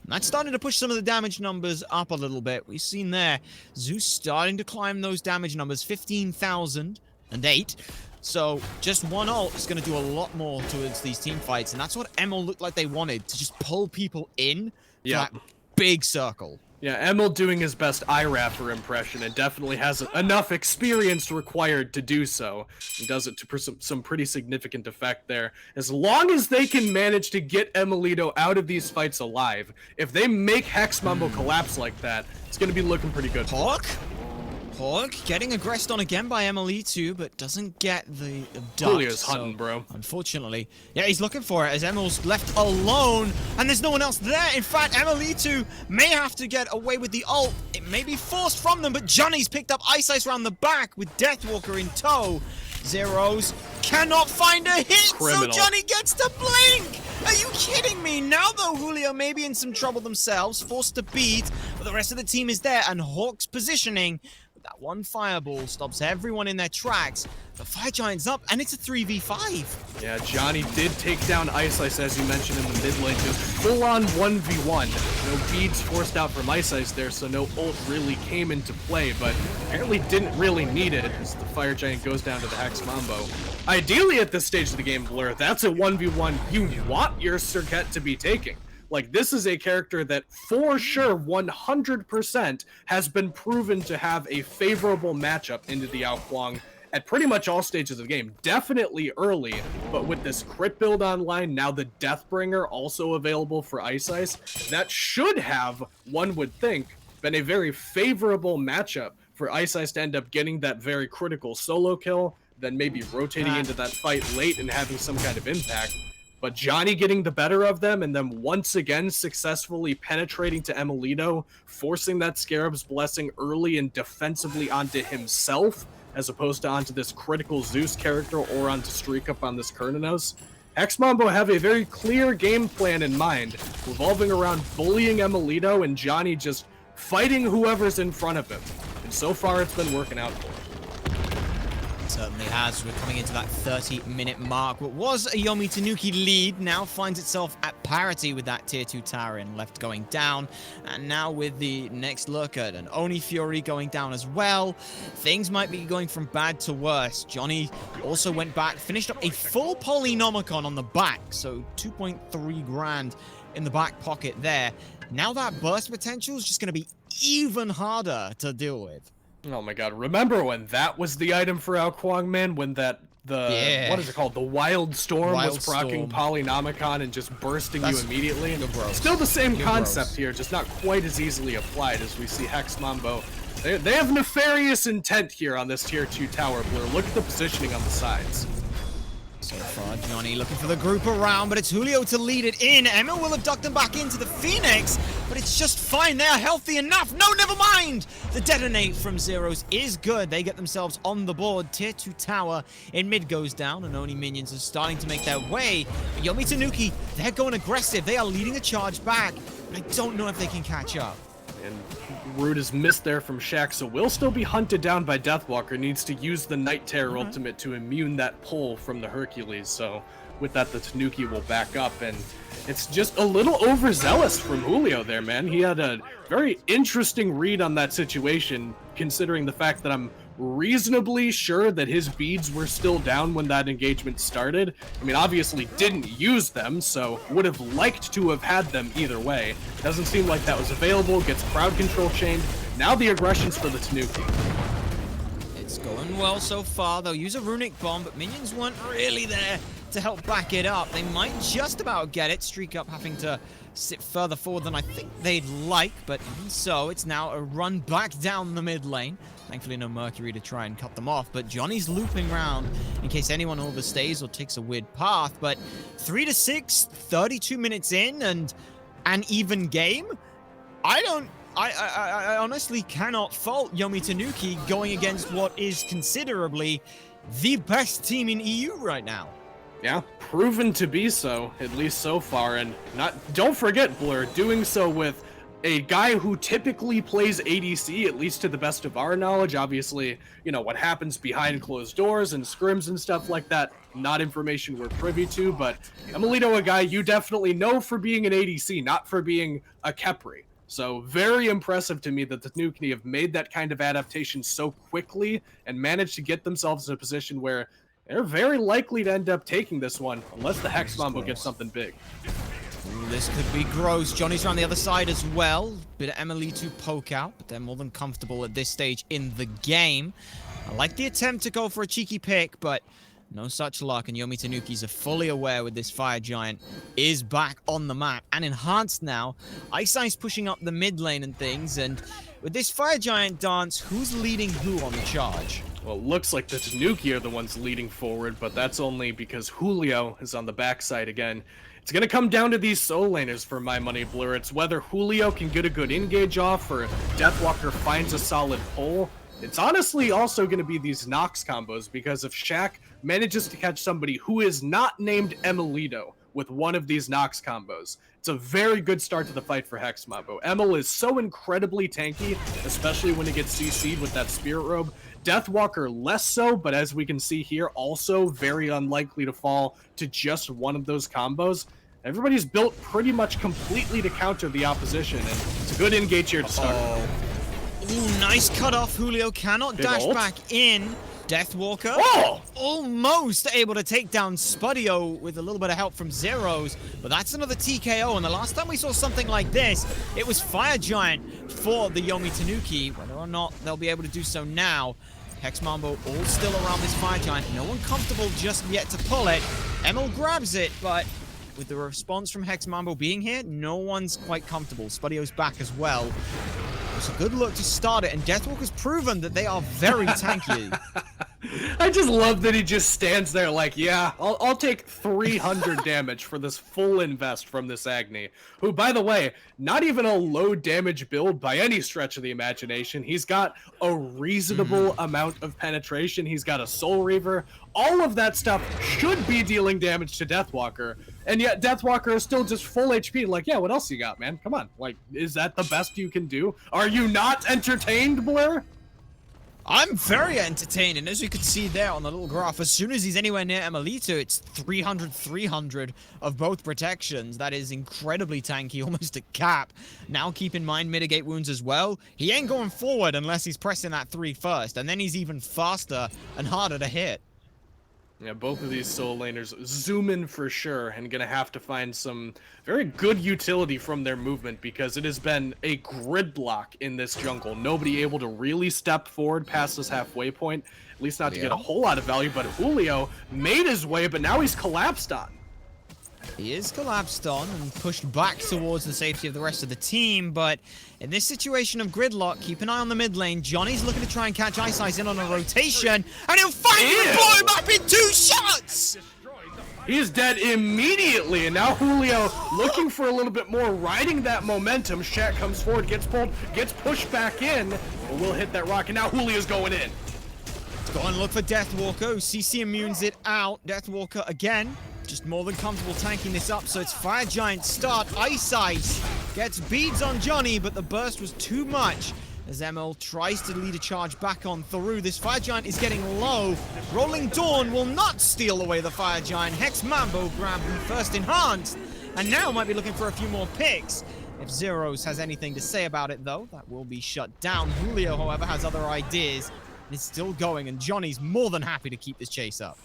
that's starting to push some of the damage numbers up a little bit. We've seen there, Zeus starting to climb those damage numbers, 15,008. So just one ult is going to do a lot more towards these team fights, and that's what ML looked like they wanted, to just pull people in for that big circle. Yeah, Emil doing his best eye-wrapper impression and definitely has enough experience required to do so. He does it to some pretty significant effect there. As long as they can manage to get Emilito out of these fights alive, if they make Hex Mambo collapse like that, it's going to be looking pretty good. Hawk getting aggressed on again by Emily2, but doesn't get the duck. Julio's hunting, bro. Unfortunately. Yeah, he's looking for it as Emil's left alone, and there's no one else there. In fact, Emily2 may have to get away with the ult. It may be forced from them, but Johnny's picked up Ice around the back with Deathwalker in tow. Zeros cannot find a hit, Criminal. so Johnny gets to blink! Are you kidding me? Now, though, Julio may be in some trouble themselves, forced to beat, but the rest of the team is there, and Hawk's positioning. That one fireball stops everyone in their tracks. The Fire Giant's up, and it's a 3v5. Yeah, Johnny did take down Ice, as you mentioned in the mid lane, just full-on 1v1. No beads forced out from Ice there, so no ult really came into play, but apparently didn't really need it as the Fire Giant goes down to the Hex Mambo. Ideally, at this stage of the game, Blur, that's a 1v1 you want your Circuit to be taking. Like, this is a character that, for sure, 100% has been proven to have a favorable matchup into the Ao Kuang at pretty much all stages of the game. Definitely early, but with this crit build online, now the Deathbringer also available for Ice, that should have, one would think, been a very favorable matchup for Ice to end up getting that very critical solo kill, then maybe rotating into that fight late and having some kind of impact. But Johnny getting the better of them and then once again successfully penetrating to Emilito, forcing that Scarab's Blessing early and defensively onto himself, as opposed to onto this critical Zeus character or onto Streak Up on this Kernanos. Hex Mambo have a very clear game plan in mind, revolving around bullying Emilito and Johnny just fighting whoever's in front of him. And so far it's been working out for him. Certainly has. We're coming into that 30-minute mark. What was a Yomi Tanuki lead now finds itself at parity with that tier 2 tower in left going down. And now with the next look at an Oni Fury going down as well, things might be going from bad to worse. Johnny also went back, finished up a full Polynomicon on the back, so 2.3 grand in the back pocket there. Now that burst potential is just going to be even harder to deal with. Oh my god, remember when that was the item for Ao Kuang, man? When that what is it called? The Wild Storm was proccing Storm. Polynomicon and just bursting you immediately. Gross. Still the same You're concept gross. here, just not quite as easily applied as we see Hex Mambo. They have nefarious intent here on this tier 2 tower, Blur. Look at the positioning on the sides. So far, Johnny looking for the group around, but it's Julio to lead it in. Emma will abduct them back into the Phoenix, but it's just fine. They're healthy enough. No, never mind. The detonate from Zeros is good. They get themselves on the board. Tier 2 tower in mid goes down, and only minions are starting to make their way. But Yomi Tanuki, they're going aggressive. They are leading a charge back, but I don't know if they can catch up. And Root is missed there from Shaq, so will still be hunted down by Deathwalker. Needs to use the Night Terror ultimate to immune that pull from the Hercules. So with that, the Tanuki will back up, and it's just a little overzealous from Julio there, man. He had a very interesting read on that situation, considering the fact that I'm reasonably sure that his beads were still down when that engagement started. I mean, obviously didn't use them, so would have liked to have had them either way. Doesn't seem like that was available. Gets crowd control chained. Now the aggression's for the Tanuki. It's going well so far. They'll use a runic bomb, but minions weren't really there to help back it up. They might just about get it. Streak Up having to sit further forward than I think they'd like, but even so, it's now a run back down the mid lane. Thankfully, no Mercury to try and cut them off, but Johnny's looping around in case anyone overstays or takes a weird path. But 3 to 6, 32 minutes in, and an even game. I honestly cannot fault Yomi Tanuki going against what is considerably the best team in EU right now. Yeah, proven to be so, at least so far, and don't forget, Blur, doing so with a guy who typically plays ADC, at least to the best of our knowledge. Obviously, you know, what happens behind closed doors and scrims and stuff like that, not information we're privy to, but Emilito, a guy you definitely know for being an ADC, not for being a Kepri. So very impressive to me that the Tanuki have made that kind of adaptation so quickly and managed to get themselves in a position where they're very likely to end up taking this one, unless the Hex Mambo gets something big. Ooh, this could be gross. Johnny's around the other side as well. Bit of Emily to poke out, but they're more than comfortable at this stage in the game. I like the attempt to go for a cheeky pick, but no such luck, and Yomi Tanuki's are fully aware with this Fire Giant is back on the map and enhanced now. Ice pushing up the mid lane and things, and with this Fire Giant dance, who's leading who on the charge? Well, it looks like the Tanuki are the ones leading forward, but that's only because Julio is on the backside again. It's going to come down to these soul laners for my money, Blur. It's whether Julio can get a good engage off or Deathwalker finds a solid pull. It's honestly also going to be these Nox combos, because if Shaq manages to catch somebody who is not named Emilito with one of these Nox combos, it's a very good start to the fight for Hex Mambo. Emil is so incredibly tanky, especially when he gets CC'd with that Spirit Robe. Deathwalker less so, but as we can see here, also very unlikely to fall to just one of those combos. Everybody's built pretty much completely to counter the opposition, and it's a good engage here to start. Ooh, nice cut off. Julio cannot dash back in. Deathwalker almost able to take down Spudio with a little bit of help from Zeros, but that's another TKO, and the last time we saw something like this, it was Fire Giant for the Yomi Tanuki. Whether or not they'll be able to do so now, Hex Mambo all still around this Fire Giant. No one comfortable just yet to pull it. Emil grabs it, but with the response from Hex Mambo being here, no one's quite comfortable. Spudio's back as well. It's a good look to start it, and Deathwalker's proven that they are very tanky. I just love that he just stands there like, yeah, I'll take 300 damage for this full invest from this Agni, who, by the way, not even a low damage build by any stretch of the imagination. He's got a reasonable amount of penetration. He's got a Soul Reaver. All of that stuff should be dealing damage to Deathwalker, and yet Deathwalker is still just full HP. Like, yeah, what else you got, man? Come on. Like, is that the best you can do? Are you not entertained, Blur? I'm very entertained, and as you can see there on the little graph, as soon as he's anywhere near Emilito, it's 300 of both protections. That is incredibly tanky, almost a cap. Now keep in mind, mitigate wounds as well. He ain't going forward unless he's pressing that 3 first, and then he's even faster and harder to hit. Yeah, both of these solo laners zoom in for sure and gonna have to find some very good utility from their movement because it has been a gridlock in this jungle. Nobody able to really step forward past this halfway point, at least not to get a whole lot of value, but Julio made his way, but now he's collapsed on. He is collapsed on and pushed back towards the safety of the rest of the team, but in this situation of gridlock, keep an eye on the mid lane. Johnny's looking to try and catch Ice in on a rotation, and he'll finally blow him up in 2 shots! He's dead immediately, and now Julio looking for a little bit more, riding that momentum. Shat comes forward, gets pulled, gets pushed back in, but will hit that rock, and now Julio's going in. Go and look for Deathwalker, who CC immunes it out. Deathwalker again, just more than comfortable tanking this up, so it's Fire Giant start. Ice gets beads on Johnny, but the burst was too much as ML tries to lead a charge back on through. This Fire Giant is getting low. Rolling Dawn will not steal away the Fire Giant. Hex Mambo grabbed the first enhanced, and now might be looking for a few more picks. If Zeros has anything to say about it, though, that will be shut down. Julio, however, has other ideas. It's still going, and Johnny's more than happy to keep this chase up.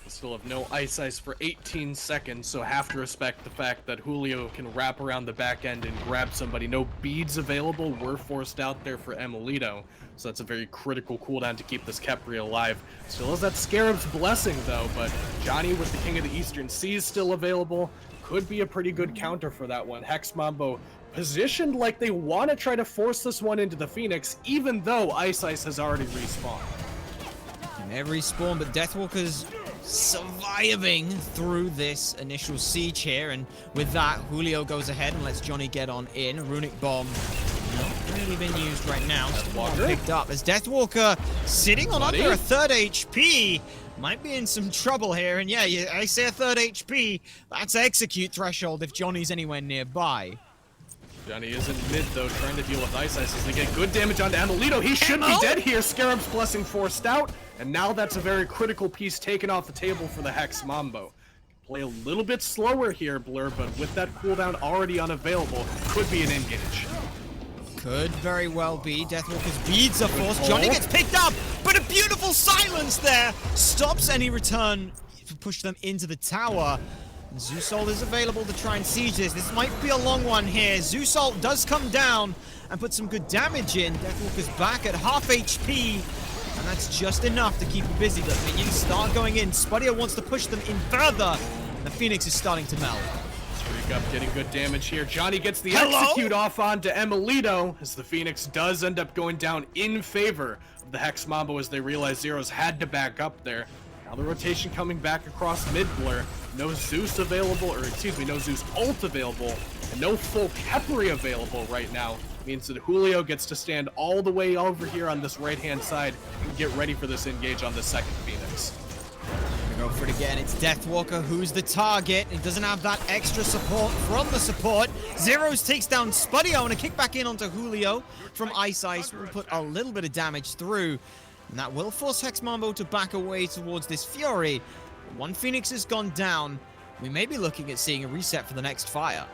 Still have no ice for 18 seconds, so have to respect the fact that Julio can wrap around the back end and grab somebody. No beads available were forced out there for Emilito, so that's a very critical cooldown to keep this Khepri alive. Still has that Scarab's Blessing, though, but Johnny with the King of the Eastern Seas still available. Could be a pretty good counter for that one. Hex Mambo positioned like they want to try to force this one into the Phoenix, even though Ice has already respawned. And every spawn, but Deathwalker's surviving through this initial siege here, and with that, Julio goes ahead and lets Johnny get on in. Runic Bomb not really been used right now. Still not picked up as Deathwalker sitting on under a 3rd HP. Might be in some trouble here, and yeah, I say a 3rd HP. That's execute threshold if Johnny's anywhere nearby. Johnny isn't mid, though, trying to deal with Ice as they get good damage onto Emilito. He should be dead here. Scarab's Blessing forced out, and now that's a very critical piece taken off the table for the Hex Mambo. Play a little bit slower here, Blur, but with that cooldown already unavailable, could be an engage. Could very well be. Deathwalker's beads are forced. Johnny gets picked up, but a beautiful silence there stops any return to push them into the tower. Zeusol is available to try and siege this. This might be a long one here. Zeusol does come down and put some good damage in. Deathwalker's back at half HP, and that's just enough to keep him busy. The minions start going in. Spudio wants to push them in further, and the Phoenix is starting to melt. Streak up getting good damage here. Johnny gets the execute off onto Emilito, as the Phoenix does end up going down in favor of the Hex Mambo as they realize Zeros had to back up there. Now the rotation coming back across mid, Blur. No Zeus available, or excuse me, no Zeus ult available, and no full Khepri available right now. Means that Julio gets to stand all the way over here on this right-hand side and get ready for this engage on the second Phoenix. Go for it again. It's Deathwalker who's the target. He doesn't have that extra support from the support. Zeros takes down Spudio, and a kick back in onto Julio from Ice will put a little bit of damage through. And that will force Hex Mambo to back away towards this Fury. One Phoenix has gone down. We may be looking at seeing a reset for the next fire.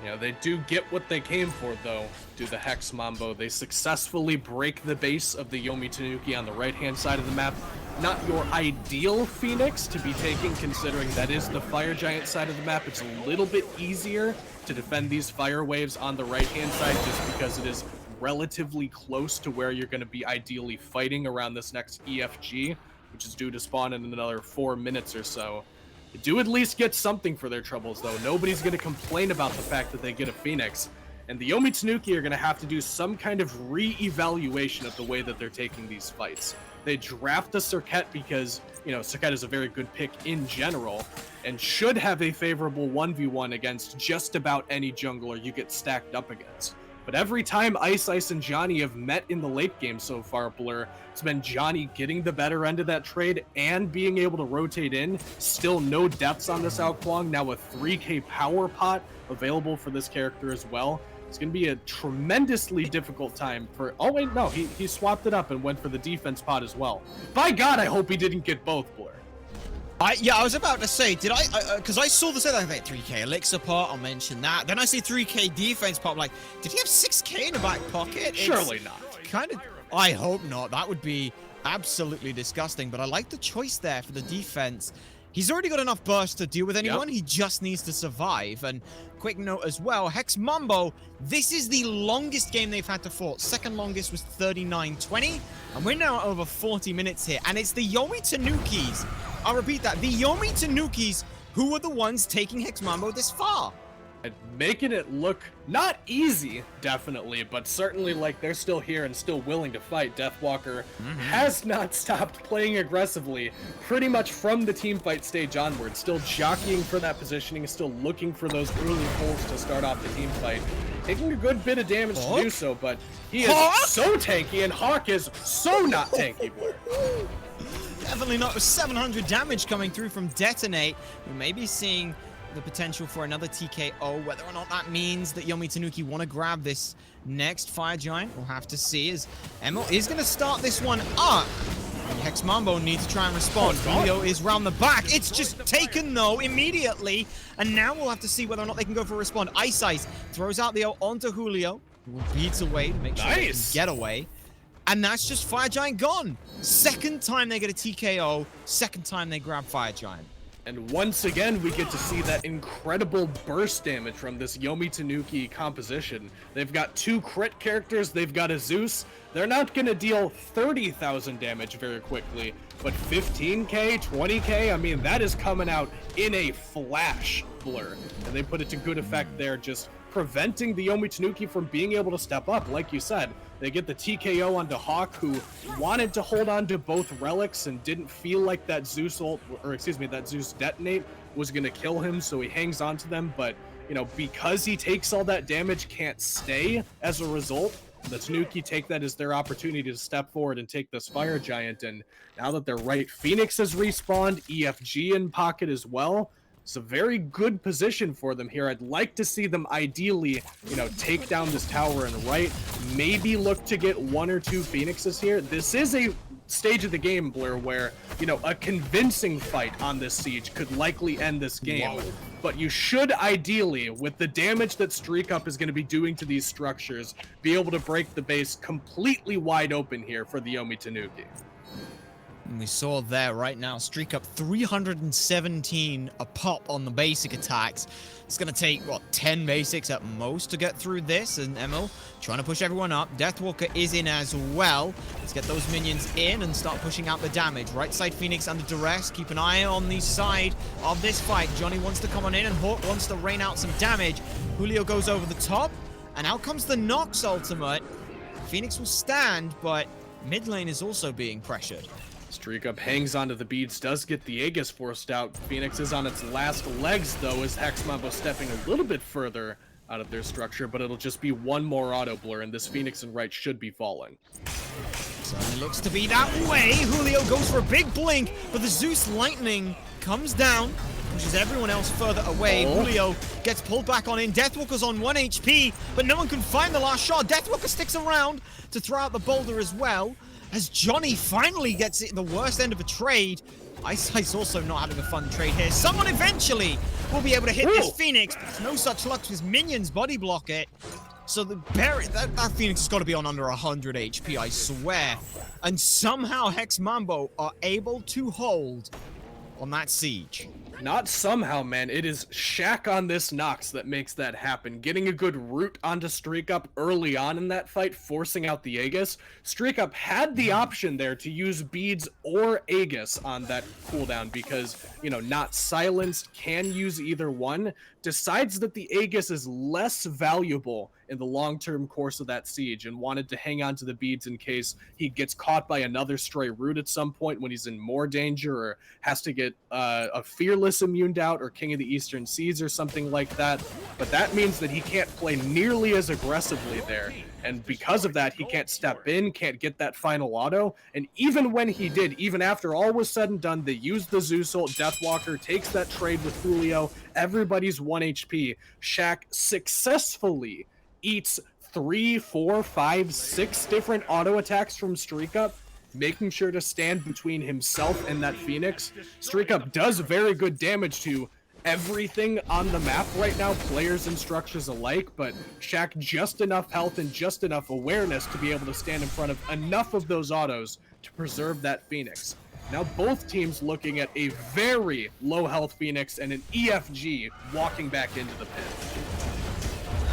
Yeah, they do get what they came for, though, do the Hex Mambo. They successfully break the base of the Yomi Tanuki on the right-hand side of the map. Not your ideal Phoenix to be taking, considering that is the Fire Giant side of the map. It's a little bit easier to defend these fire waves on the right-hand side just because it is relatively close to where you're going to be ideally fighting around this next EFG, which is due to spawn in another 4 minutes or so. They do at least get something for their troubles, though. Nobody's going to complain about the fact that they get a Phoenix. And the Yomi Tanuki are going to have to do some kind of re-evaluation of the way that they're taking these fights. They draft the Serket because, you know, Serket is a very good pick in general and should have a favorable 1v1 against just about any jungler you get stacked up against. But every time Ice and Johnny have met in the late game so far, Blur, it's been Johnny getting the better end of that trade and being able to rotate in. Still no deaths on this Ao Kuang. Now a 3k power pot available for this character as well. It's going to be a tremendously difficult time for... Oh, wait, no. He swapped it up and went for the defense pot as well. By God, I hope he didn't get both, Blur. Yeah, I was about to say, did I, because I saw the set, I think 3k elixir pot, I'll mention that. Then I see 3k defense pot, I'm like, did he have 6k in the back pocket? Surely not. Kind of I hope not. That would be absolutely disgusting. But I like the choice there for the defense. He's already got enough burst to deal with anyone. Yep. He just needs to survive. And quick note as well, Hex Mambo, this is the longest game they've had to fight. Second longest was 39-20. And we're now over 40 minutes here. And it's the Yomi Tanukis. I'll repeat that. The Yomi Tanukis who are the ones taking Hex Mambo this far. And making it look not easy, definitely, but certainly like they're still here and still willing to fight. Deathwalker has not stopped playing aggressively pretty much from the team fight stage onward. Still jockeying for that positioning, still looking for those early pulls to start off the team fight. Taking a good bit of damage to do so, but he is so tanky, and Hawk is so not tanky, Blur. Definitely not with 700 damage coming through from Detonate. We may be seeing the potential for another TKO. Whether or not that means that Yomi Tanuki want to grab this next Fire Giant, we'll have to see, as Emil is going to start this one up. And Hex Mambo needs to try and respond. Julio is round the back. It's just taken, though, immediately. And now we'll have to see whether or not they can go for a respond. Ice throws out the ult onto Julio, who will beats away to make sure they can get away. And that's just Fire Giant gone. Second time they get a TKO. Second time they grab Fire Giant. And once again, we get to see that incredible burst damage from this Yomi Tanuki composition. They've got 2 crit characters, they've got a Zeus. They're not going to deal 30,000 damage very quickly, but 15k, 20k, I mean, that is coming out in a flash, Blur. And they put it to good effect there, just preventing the Yomi Tanuki from being able to step up, like you said. They get the TKO onto Hawk, who wanted to hold on to both relics and didn't feel like that Zeus ult, or excuse me, that Zeus detonate was going to kill him, so he hangs on to them. But, you know, because he takes all that damage, can't stay as a result, the Tanuki take that as their opportunity to step forward and take this Fire Giant. And now that they're right, Phoenix has respawned, EFG in pocket as well. It's a very good position for them here. I'd like to see them ideally, you know, take down this tower and right. Maybe look to get 1 or 2 Phoenixes here. This is a stage of the game, Blur, where, you know, a convincing fight on this siege could likely end this game. Whoa. But you should ideally, with the damage that Streak Up is going to be doing to these structures, be able to break the base completely wide open here for the Yomi Tanuki. And we saw there right now, Streak Up 317 a pop on the basic attacks. It's going to take, what, 10 basics at most to get through this. And Emil trying to push everyone up. Deathwalker is in as well. Let's get those minions in and start pushing out the damage. Right side Phoenix under duress. Keep an eye on the side of this fight. Johnny wants to come on in and Hawk wants to rain out some damage. Julio goes over the top. And out comes the Nox ultimate. Phoenix will stand, but mid lane is also being pressured. Streak Up hangs onto the beads, does get the Aegis forced out. Phoenix is on its last legs, though, as Hex Mambo stepping a little bit further out of their structure, but it'll just be one more auto blur, and this Phoenix and right should be falling. Certainly looks to be that way. Julio goes for a big blink, but the Zeus Lightning comes down, pushes everyone else further away. Julio gets pulled back on in. Deathwalker's on 1 HP, but no one can find the last shot. Deathwalker sticks around to throw out the boulder as well, as Johnny finally gets it the worst end of a trade. Ice also not having a fun trade here. Someone eventually will be able to hit this Phoenix, but no such luck because minions body block it. So the that Phoenix has got to be on under 100 HP, I swear. And somehow Hex Mambo are able to hold on that siege. Not somehow, man. It is Shaq on this Nox that makes that happen. Getting a good root onto Streak Up early on in that fight, forcing out the Aegis. Streak Up had the option there to use beads or Aegis on that cooldown because, you know, not silenced, can use either one. Decides that the Aegis is less valuable in the long-term course of that siege and wanted to hang on to the beads in case he gets caught by another stray root at some point when he's in more danger or has to get a Fearless immuned out or King of the Eastern Seas or something like that. But that means that he can't play nearly as aggressively there. And because of that, he can't step in, can't get that final auto. And even when he did, even after all was said and done, they used the Zeus ult. Deathwalker takes that trade with Julio. Everybody's 1 HP. Shaq successfully eats 3, 4, 5, 6 different auto attacks from Streak Up, making sure to stand between himself and that Phoenix. Streak Up does very good damage to everything on the map right now, players and structures alike, but Shaq just enough health and just enough awareness to be able to stand in front of enough of those autos to preserve that Phoenix. Now both teams looking at a very low health Phoenix and an EFG walking back into the pit.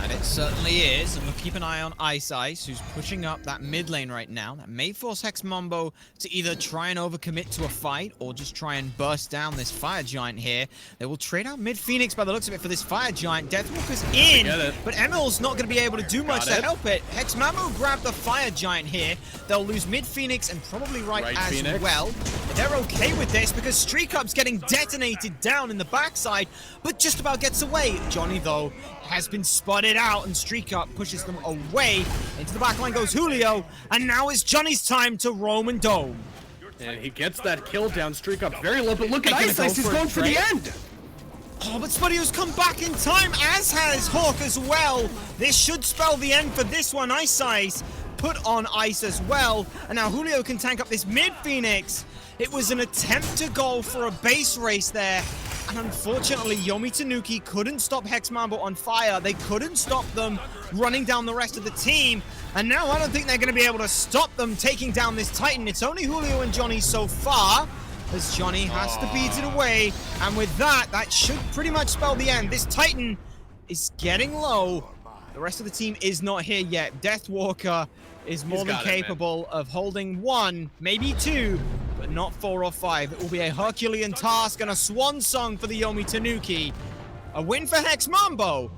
And it certainly is, and we'll keep an eye on Ice, who's pushing up that mid lane right now. That may force Hex Mambo to either try and overcommit to a fight, or just try and burst down this Fire Giant here. They will trade out mid Phoenix by the looks of it for this Fire Giant. Deathwalker's in, but Emil's not going to be able to do much to help it. Hex Mambo grabbed the Fire Giant here. They'll lose mid Phoenix and probably right as Phoenix. Well. They're okay with this because Streak Up's getting detonated down in the backside, but just about gets away. Johnny, though, has been spotted out, and Streak Up pushes them away. Into the backline goes Julio, and now it's Johnny's time to roam and dome. And he gets that kill down. Streak Up very low, but look at Ice, he's going for the end. Oh, but Spudio's come back in time, as has Hawk as well. This should spell the end for this one. Ice put on ice as well, and now Julio can tank up this mid Phoenix. It was an attempt to go for a base race there, and unfortunately Yomi Tanuki couldn't stop Hex Mambo on fire. They couldn't stop them running down the rest of the team, and now I don't think they're going to be able to stop them taking down this Titan. It's only Julio and Johnny so far, as Johnny has to beat it away, and with that, that should pretty much spell the end. This Titan is getting low. The rest of the team is not here yet. Deathwalker is more than capable of holding one, maybe two, but not 4 or 5. It will be a Herculean task and a swan song for the Yomi Tanuki. A win for Hex Mambo,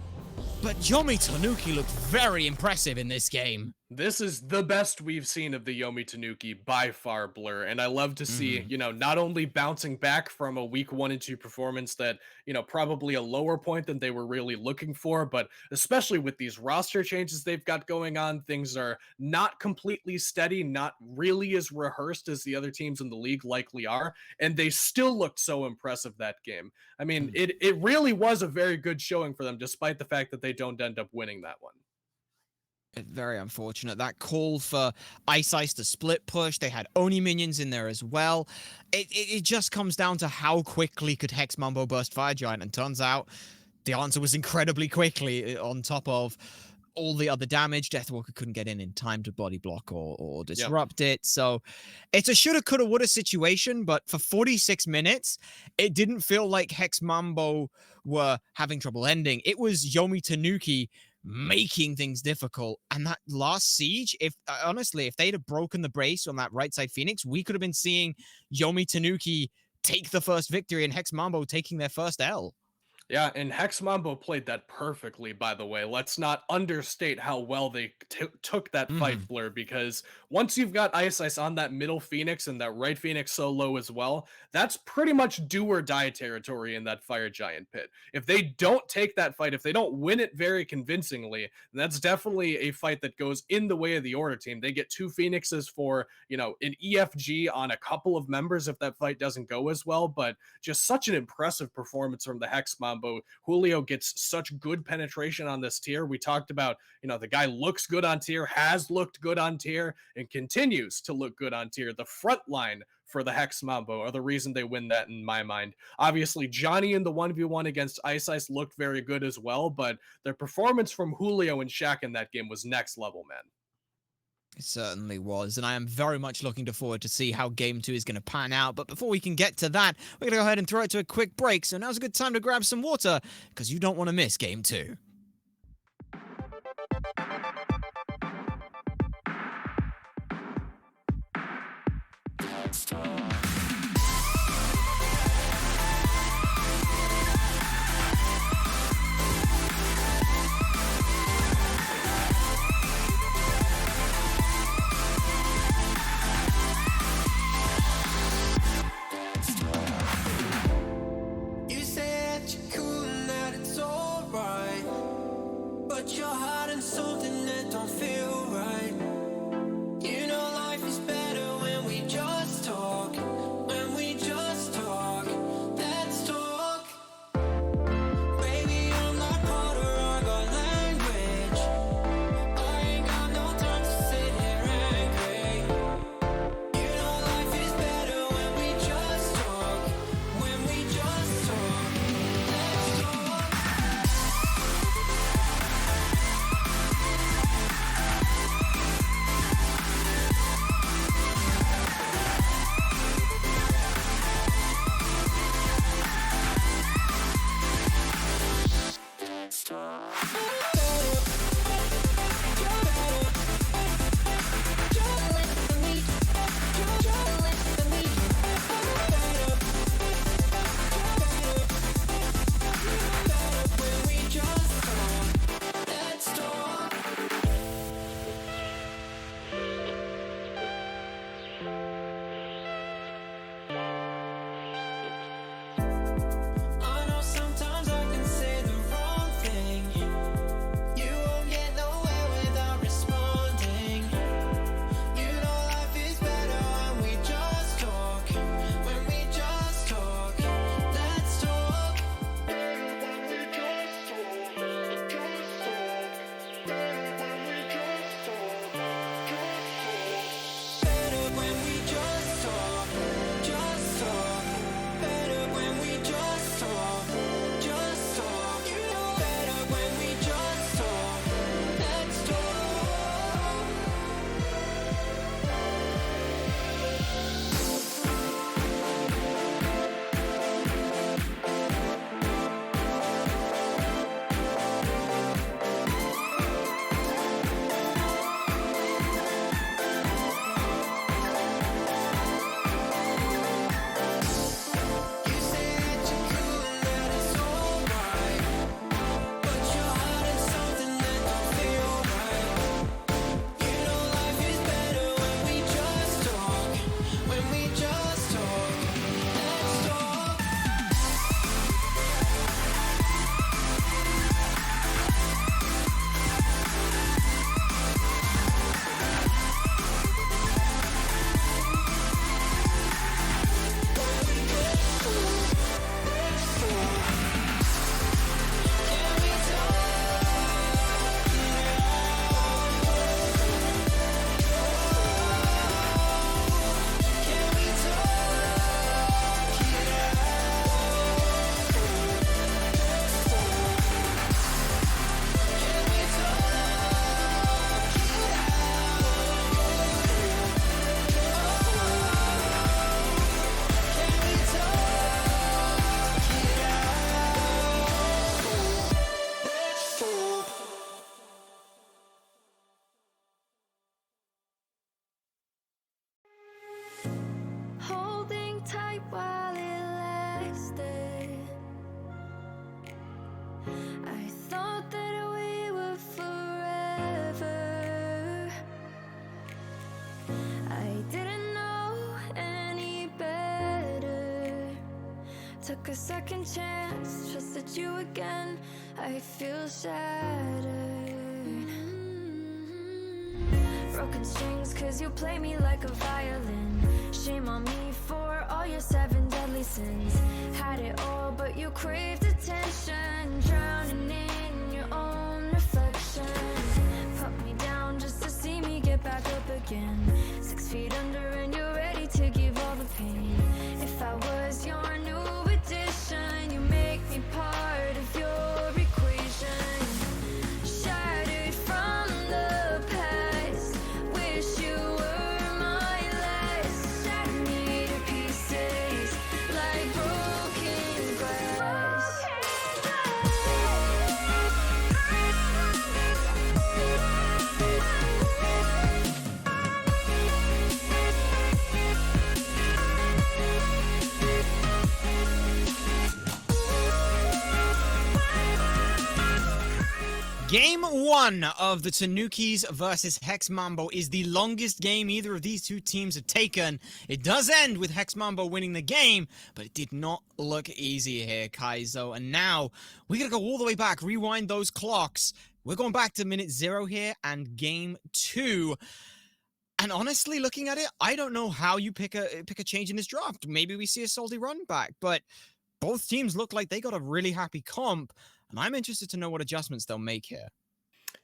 but Yomi Tanuki looked very impressive in this game. This is the best we've seen of the Yomi Tanuki by far, Blur, and I love to see, you know, not only bouncing back from a week 1 and 2 performance that, you know, probably a lower point than they were really looking for, but especially with these roster changes they've got going on, things are not completely steady, not really as rehearsed as the other teams in the league likely are, and they still looked so impressive that game. I mean, it really was a very good showing for them, despite the fact that they don't end up winning that one. Very unfortunate. That call for Ice to split push. They had Oni minions in there as well. It just comes down to how quickly could Hex Mambo burst Fire Giant, and turns out the answer was incredibly quickly on top of all the other damage. Deathwalker couldn't get in time to body block or disrupt it. So it's a shoulda, coulda, woulda situation, but for 46 minutes, it didn't feel like Hex Mambo were having trouble ending. It was Yomi Tanuki making things difficult. And that last siege, if honestly, if they'd have broken the brace on that right side Phoenix, we could have been seeing Yomi Tanuki take the first victory and Hex Mambo taking their first L. Yeah, and Hex Mambo played that perfectly, by the way. Let's not understate how well they took that fight, Blur, because once you've got Ice on that middle Phoenix and that right Phoenix so low as well, that's pretty much do or die territory in that Fire Giant pit. If they don't take that fight, if they don't win it very convincingly, that's definitely a fight that goes in the way of the Order team. They get 2 Phoenixes for, you know, an EFG on a couple of members if that fight doesn't go as well, but just such an impressive performance from the Hex Mambo. Julio gets such good penetration on this tier. We talked about, you know, the guy looks good on tier, has looked good on tier, and continues to look good on tier. The front line for the Hex Mambo are the reason they win that in my mind. Obviously, Johnny in the 1v1 against Ice looked very good as well, but their performance from Julio and Shaq in that game was next level, man. It certainly was, and I am very much looking forward to see how Game 2 is going to pan out. But before we can get to that, we're going to go ahead and throw it to a quick break. So now's a good time to grab some water, because you don't want to miss Game 2. Something that don't feel right. You know life is better when we just talk. while it lasted. I thought that we were forever. I didn't know any better. Took a second chance, trusted you again. I feel shattered. Broken strings, cause you play me like a violin. Shame on me for all your 7 deadly sins. Had it all, but you craved attention. Drowning in your own reflection. Put me down just to see me get back up again. 6 feet under and you're ready to give all the pain. If I was your new addition, you make me part of your equation. Shattered from the past, wish you were my last. Shattered me to pieces like broken glass. Game 1 of the Tanukis versus Hex Mambo is the longest game either of these two teams have taken. It does end with Hex Mambo winning the game, but it did not look easy here, Kaizo. And now, we gotta go all the way back, rewind those clocks. We're going back to minute 0 here and game 2. And honestly, looking at it, I don't know how you pick a change in this draft. Maybe we see a salty run back, but both teams look like they got a really happy comp. And I'm interested to know what adjustments they'll make here.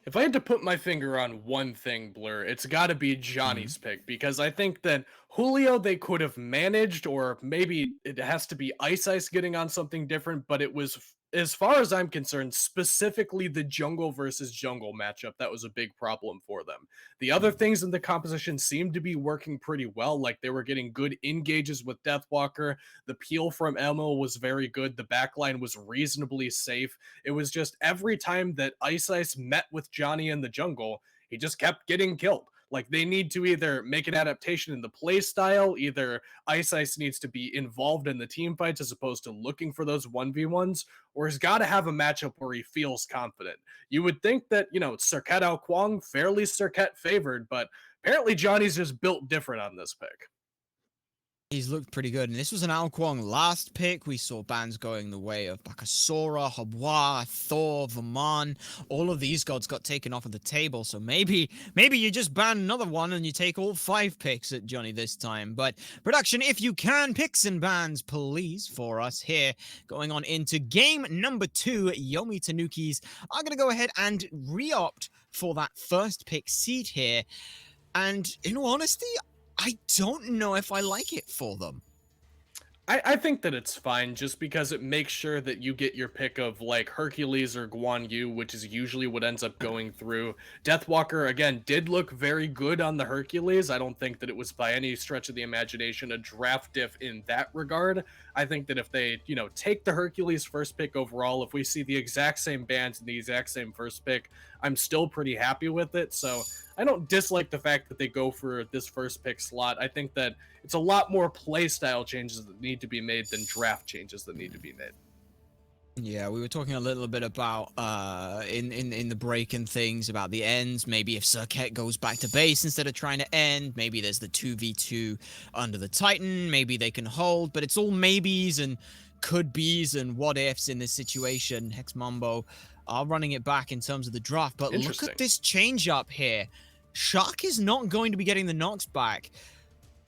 If I had to put my finger on one thing, Blur, it's got to be Johnny's pick, because I think that Julio they could have managed, or maybe it has to be Ice getting on something different, but it was, as far as I'm concerned, specifically the jungle versus jungle matchup that was a big problem for them. The other things in the composition seemed to be working pretty well, like they were getting good engages with Deathwalker, the peel from Elmo was very good, the backline was reasonably safe. It was just every time that Ice met with Johnny in the jungle, he just kept getting killed. Like, they need to either make an adaptation in the play style, either Ice needs to be involved in the team fights as opposed to looking for those 1v1s, or he's got to have a matchup where he feels confident. You would think that, Circuit Ao Kwang, fairly Circuit favored, but apparently Johnny's just built different on this pick. He's looked pretty good, and this was an Ao Kwang last pick. We saw bans going the way of Bakasora, Habwa, Thor, Vaman. All of these gods got taken off of the table, so maybe you just ban another one and you take all 5 picks at Johnny this time. But production, if you can, picks and bans, please, for us here. Going on into game number 2, Yomi Tanukis are going to go ahead and re-opt for that first pick seat here. And in all honesty, I don't know if I like it for them. I think that it's fine, just because it makes sure that you get your pick of, like, Hercules or Guan Yu, which is usually what ends up going through. Deathwalker, again, did look very good on the Hercules. I don't think that it was by any stretch of the imagination a draft diff in that regard. I think that if they, take the Hercules first pick overall, if we see the exact same bands and the exact same first pick, I'm still pretty happy with it. So I don't dislike the fact that they go for this first pick slot. I think that it's a lot more play style changes that need to be made than draft changes that need to be made. Yeah, we were talking a little bit about in the break and things about the ends. Maybe if Circuit goes back to base instead of trying to end, maybe there's the 2v2 under the Titan. Maybe they can hold, but it's all maybes and could be's and what ifs in this situation. Hex Mambo are running it back in terms of the draft, but look at this change up here. Shark is not going to be getting the knocks back.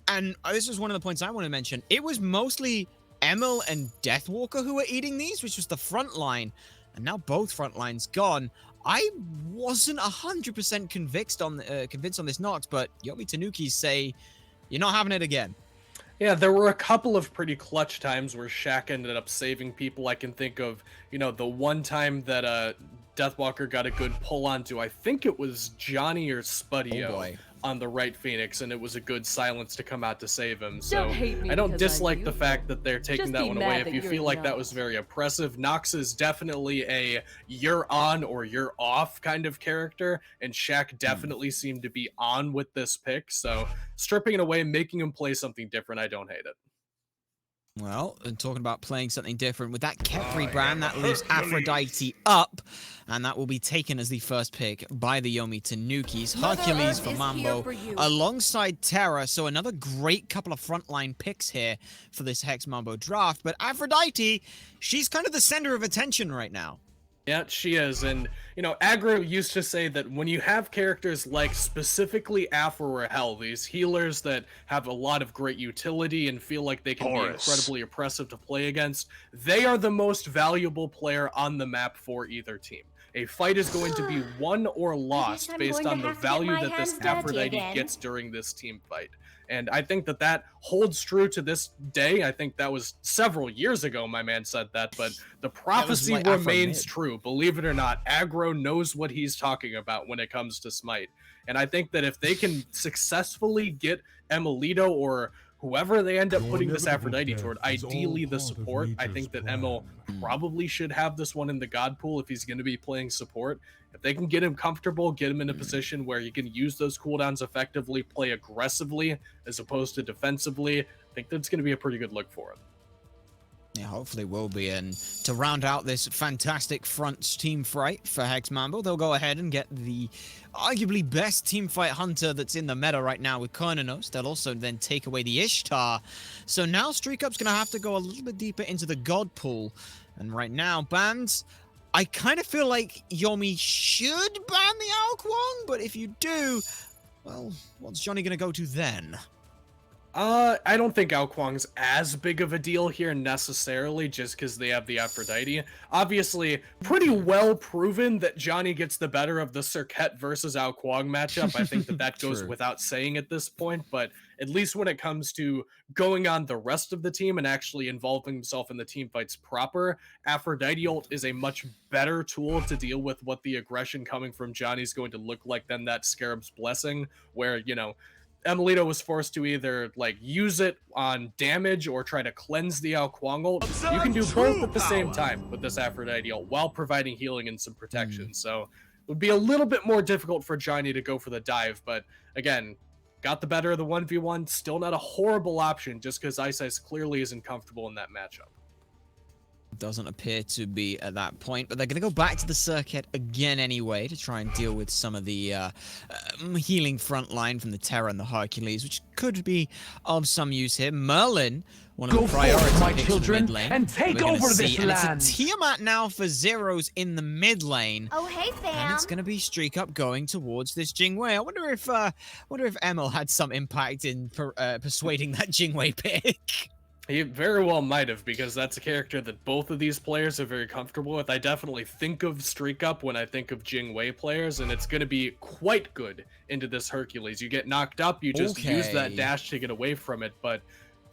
And this was one of the points I want to mention. It was mostly Emil and Deathwalker who were eating these, which was the front line. And now both front lines gone. I wasn't 100% convinced on this knocks, but Yomi Tanukis say, you're not having it again. Yeah, there were a couple of pretty clutch times where Shaq ended up saving people. I can think of, the one time that Deathwalker got a good pull onto, I think it was Johnny or Spudio on the right Phoenix, and it was a good silence to come out to save him. So I don't dislike the fact that they're taking that one away. If you feel like that was very oppressive, Nox is definitely a you're on or you're off kind of character, and Shaq definitely seemed to be on with this pick. So stripping it away, making him play something different, I don't hate it. Well, and talking about playing something different, with that Kepri brand, that leaves Aphrodite up, and that will be taken as the first pick by the Yomi Tanukis. Hercules for Mambo, alongside Terra, so another great couple of frontline picks here for this Hex Mambo draft, but Aphrodite, she's kind of the center of attention right now. Yeah, she is. And, you know, Aggro used to say that when you have characters like specifically Aphro or Hell, these healers that have a lot of great utility and feel like they can be incredibly oppressive to play against, they are the most valuable player on the map for either team. A fight is going to be won or lost based on the value that this Aphrodite gets during this team fight. And I think that that holds true to this day. I think that was several years ago my man said that, but the prophecy remains true. Believe it or not, Aggro knows what he's talking about when it comes to Smite. And I think that if they can successfully get Emilito or whoever they end up putting this Aphrodite toward, ideally the support, I think that Emil probably should have this one in the God pool if he's going to be playing support. If they can get him comfortable, get him in a position where he can use those cooldowns effectively, play aggressively as opposed to defensively, I think that's going to be a pretty good look for him. Yeah, hopefully will be. And to round out this fantastic front team fight for Hex Mambo, they'll go ahead and get the arguably best team fight hunter that's in the meta right now with Kernanos. They'll also then take away the Ishtar. So now Streak Up's going to have to go a little bit deeper into the God pool. And right now, bans, I kind of feel like Yomi should ban the Ao Kuang, but if you do, well, what's Johnny going to go to then? I don't think Ao Kuang's as big of a deal here necessarily, just because they have the Aphrodite. Obviously, pretty well proven that Johnny gets the better of the Serket versus Ao Kuang matchup. I think that that goes without saying at this point, but at least when it comes to going on the rest of the team and actually involving himself in the team fights proper, Aphrodite ult is a much better tool to deal with what the aggression coming from Johnny is going to look like than that Scarab's Blessing, where, you know, Emilito was forced to either like use it on damage or try to cleanse the Ao Kuang ult. You can do both at the same time with this Aphrodite ult while providing healing and some protection. So it would be a little bit more difficult for Johnny to go for the dive, but again, got the better of the 1v1, still not a horrible option just because Ice clearly isn't comfortable in that matchup. Doesn't appear to be at that point, but they're going to go back to the circuit again anyway to try and deal with some of the healing front line from the Terra and the Hercules, which could be of some use here. Merlin, one of the priorities my children, mid lane, and take over this land. And it's a Tiamat now for Zeros in the mid lane. Oh, hey, fam. And it's going to be Streak Up going towards this Jingwei. I wonder if Emil had some impact in persuading that Jingwei pick. He very well might have, because that's a character that both of these players are very comfortable with. I definitely think of Streak Up when I think of Jingwei players, and it's going to be quite good into this Hercules. You get knocked up, you just use that dash to get away from it, but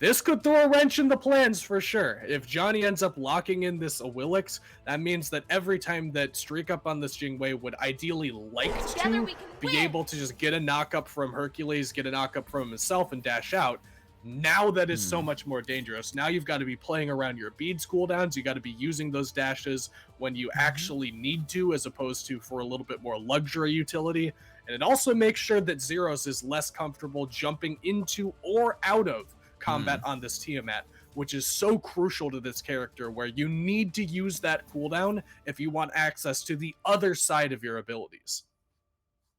this could throw a wrench in the plans for sure. If Johnny ends up locking in this Awilix, that means that every time that Streak Up on this Jingwei would ideally like to be able to just get a knock-up from Hercules, get a knock-up from himself, and dash out, now that is so much more dangerous. Now you've got to be playing around your beads cooldowns. You got to be using those dashes when you actually need to, as opposed to for a little bit more luxury utility. And it also makes sure that Zeros is less comfortable jumping into or out of combat on this Tiamat, which is so crucial to this character, where you need to use that cooldown if you want access to the other side of your abilities.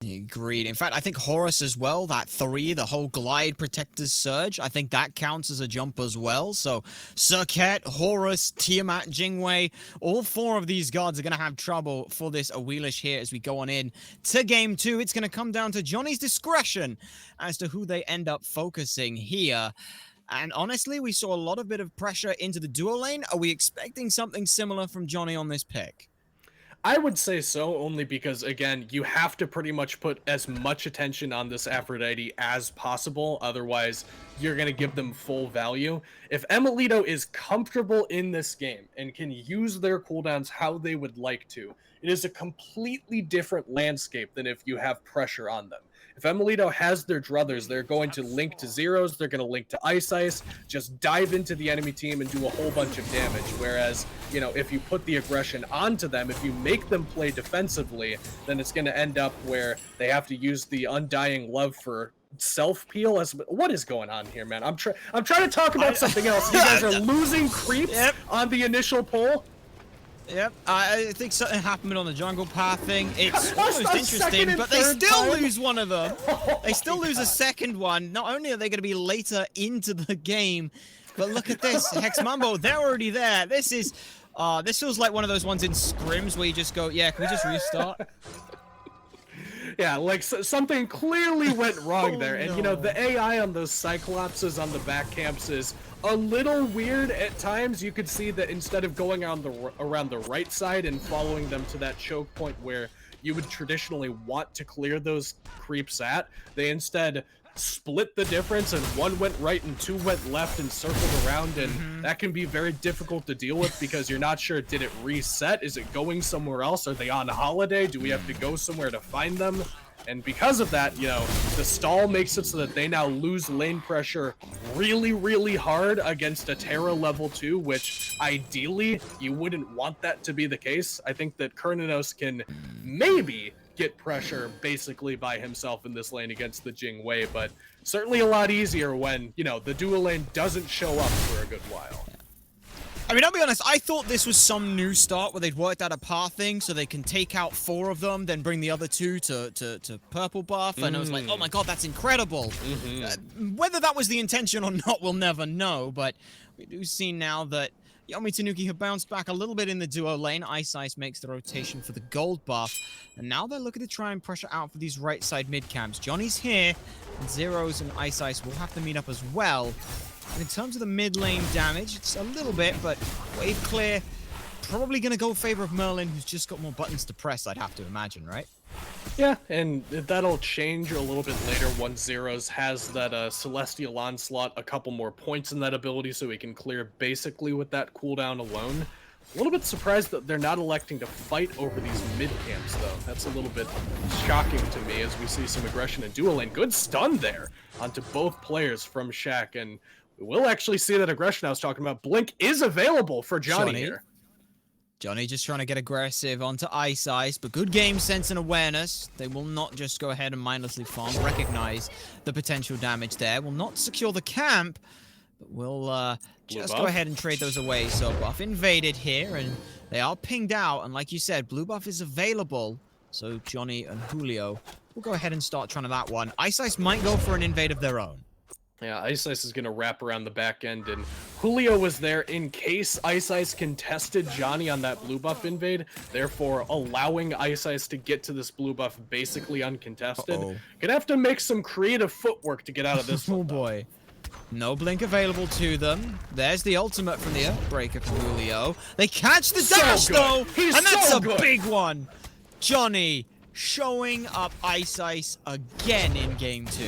Agreed. In fact, I think Horus as well, that 3, the whole glide protector's surge, I think that counts as a jump as well. So Serket, Horus, Tiamat, Jingwei, all 4 of these gods are going to have trouble for this Awilish here as we go on in to game 2. It's going to come down to Johnny's discretion as to who they end up focusing here. And honestly, we saw a lot of bit of pressure into the duo lane. Are we expecting something similar from Johnny on this pick? I would say so, only because, again, you have to pretty much put as much attention on this Aphrodite as possible, otherwise you're going to give them full value. If Emilito is comfortable in this game and can use their cooldowns how they would like to, it is a completely different landscape than if you have pressure on them. If Emilito has their druthers, they're going to link to Zeros, they're going to link to Ice, just dive into the enemy team and do a whole bunch of damage. Whereas, you know, if you put the aggression onto them, if you make them play defensively, then it's going to end up where they have to use the undying love for self-peel as what is going on here, man? I'm trying to talk about something else. You guys are losing creeps on the initial pull. Yep, I think something happened on the jungle path thing. It's almost interesting, but they still lose one of them. They still lose a second one. Not only are they going to be later into the game, but look at this. Hex Mambo, they're already there. This is, this feels like one of those ones in scrims where you just go, yeah, can we just restart? Yeah, like something clearly went wrong there. And, you know, the AI on those Cyclopses on the back camps is a little weird at times. You could see that instead of going on around the right side and following them to that choke point where you would traditionally want to clear those creeps at, they instead split the difference, and one went right and two went left and circled around, and that can be very difficult to deal with because you're not sure, did it reset? Is it going somewhere else? Are they on holiday? Do we have to go somewhere to find them? And because of that, you know, the stall makes it so that they now lose lane pressure really, really hard against a Terra level 2, which ideally you wouldn't want that to be the case. I think that Kernanos can maybe get pressure basically by himself in this lane against the Jing Wei, but certainly a lot easier when, you know, the dual lane doesn't show up for a good while. I mean, I'll be honest, I thought this was some new start where they'd worked out a pathing so they can take out 4 of them, then bring the other 2 to purple buff, and I was like, oh my god, that's incredible. Whether that was the intention or not, we'll never know, but we do see now that Yomi Tanuki have bounced back a little bit in the duo lane. Ice Make the rotation for the gold buff. And now they're looking to try and pressure out for these right side mid camps. Johnny's here, and Zeros and Ice will have to meet up as well. And in terms of the mid lane damage, it's a little bit, but wave clear, probably going to go in favor of Merlin, who's just got more buttons to press, I'd have to imagine, right? Yeah, and that'll change a little bit later once Zeros has that Celestial Onslaught, a couple more points in that ability so he can clear basically with that cooldown alone. A little bit surprised that they're not electing to fight over these mid camps, though. That's a little bit shocking to me as we see some aggression in dual lane. Good stun there onto both players from Shaq, and we will actually see that aggression I was talking about. Blink is available for Johnny here. Johnny just trying to get aggressive onto Ice, but good game sense and awareness. They will not just go ahead and mindlessly farm, recognize the potential damage there. Will not secure the camp, but will just go ahead and trade those away. So buff invaded here, and they are pinged out. And like you said, blue buff is available. So Johnny and Julio will go ahead and start trying to that one. Ice might go for an invade of their own. Yeah, Ice is going to wrap around the back end, and Julio was there in case Ice contested Johnny on that blue buff invade, therefore allowing Ice to get to this blue buff basically uncontested. Gonna have to make some creative footwork to get out of this one. Oh boy. No blink available to them. There's the ultimate from the Earthbreaker from Julio. They catch the dash though, and that's a big one. Johnny showing up Ice again in game 2.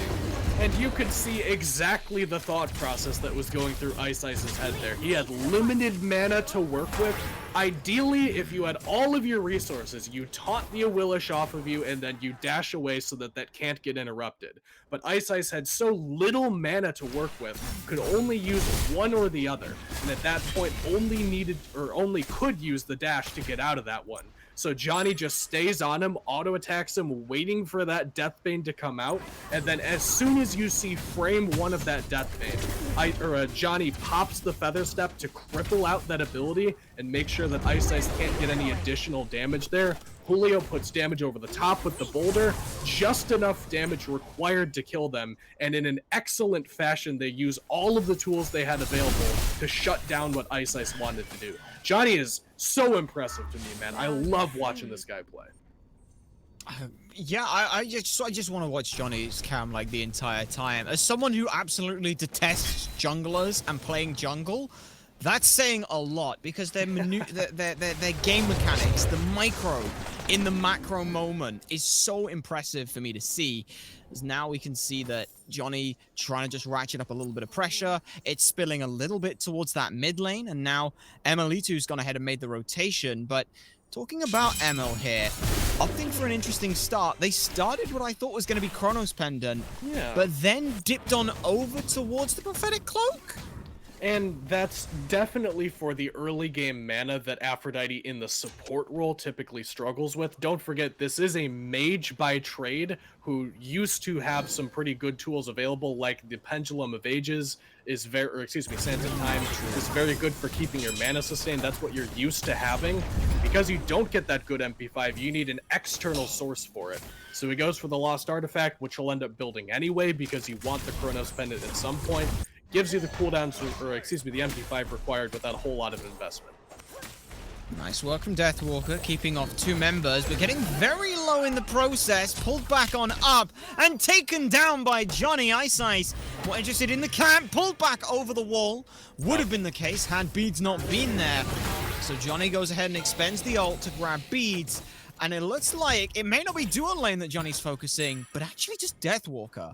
And you could see exactly the thought process that was going through Ice's head there. He had limited mana to work with. Ideally, if you had all of your resources, you taunt the Awilish off of you, and then you dash away so that that can't get interrupted. But Ice had so little mana to work with, could only use one or the other, and at that point only could use the dash to get out of that one. So Johnny just stays on him, auto-attacks him, waiting for that Deathbane to come out, and then as soon as you see frame 1 of that Deathbane, Johnny pops the Feather Step to cripple out that ability and make sure that Ice can't get any additional damage there. Julio puts damage over the top with the boulder, just enough damage required to kill them, and in an excellent fashion, they use all of the tools they had available to shut down what Ice wanted to do. Johnny is so impressive to me, man. I love watching this guy play. Yeah, I just want to watch Johnny's cam like the entire time. As someone who absolutely detests junglers and playing jungle, that's saying a lot because their game mechanics, the micro in the macro moment is so impressive for me to see. As now we can see that Johnny trying to just ratchet up a little bit of pressure. It's spilling a little bit towards that mid lane, and now ML2's gone ahead and made the rotation. But talking about ML here, opting for an interesting start. They started what I thought was going to be Chronos Pendant, but then dipped on over towards the Prophetic Cloak. And that's definitely for the early game mana that Aphrodite in the support role typically struggles with. Don't forget, this is a mage by trade who used to have some pretty good tools available, like the Pendulum of Ages is very, or excuse me, Sands of Time is very good for keeping your mana sustained. That's what you're used to having. Because you don't get that good MP5, you need an external source for it. So he goes for the Lost Artifact, which he'll end up building anyway because you want the Chronos Pendant at some point. Gives you the cooldowns, or excuse me, the MP5 required without a whole lot of investment. Nice work from Deathwalker, keeping off 2 members, but getting very low in the process, pulled back on up, and taken down by Johnny Ice. More interested in the camp, pulled back over the wall. Would have been the case had Beads not been there. So Johnny goes ahead and expends the ult to grab Beads, and it looks like it may not be dual lane that Johnny's focusing, but actually just Deathwalker.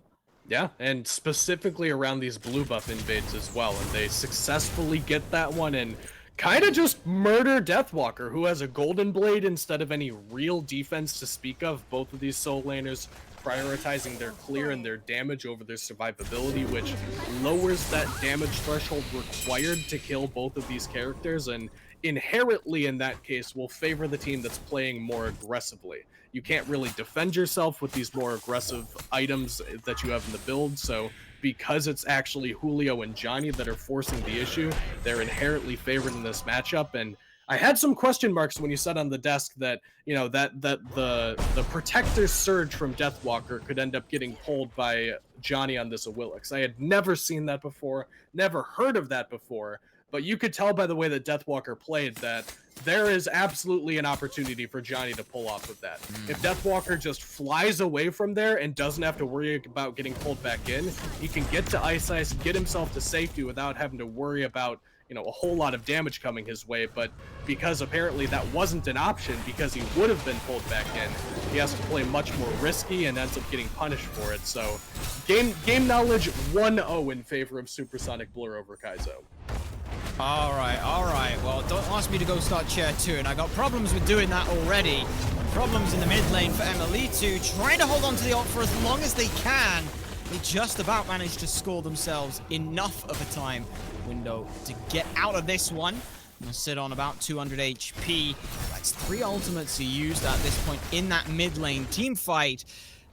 Yeah, and specifically around these blue buff invades as well, and they successfully get that one and kind of just murder Deathwalker, who has a Golden Blade instead of any real defense to speak of. Both of these soul laners prioritizing their clear and their damage over their survivability, which lowers that damage threshold required to kill both of these characters, and inherently in that case will favor the team that's playing more aggressively. You can't really defend yourself with these more aggressive items that you have in the build, so because it's actually Julio and Johnny that are forcing the issue, they're inherently favored in this matchup. And I had some question marks when you said on the desk that, you know, that the Protector Surge from Deathwalker could end up getting pulled by Johnny on this Awilix. I had never seen that before, never heard of that before, but you could tell by the way that Deathwalker played that there is absolutely an opportunity for Johnny to pull off with that. If Deathwalker just flies away from there and doesn't have to worry about getting pulled back in, he can get to Ice, get himself to safety without having to worry about, you know, a whole lot of damage coming his way. But because apparently that wasn't an option, because he would have been pulled back in, he has to play much more risky and ends up getting punished for it. So game knowledge 1-0 in favor of Supersonic Blur over Kaizo. All right. Well, don't ask me to go start chair 2, and I got problems with doing that already. Problems in the mid lane for Emilitu, trying to hold on to the ult for as long as they can. They just about managed to score themselves enough of a time window to get out of this one. I'm gonna sit on about 200 HP. That's 3 ultimates he used at this point in that mid lane team fight.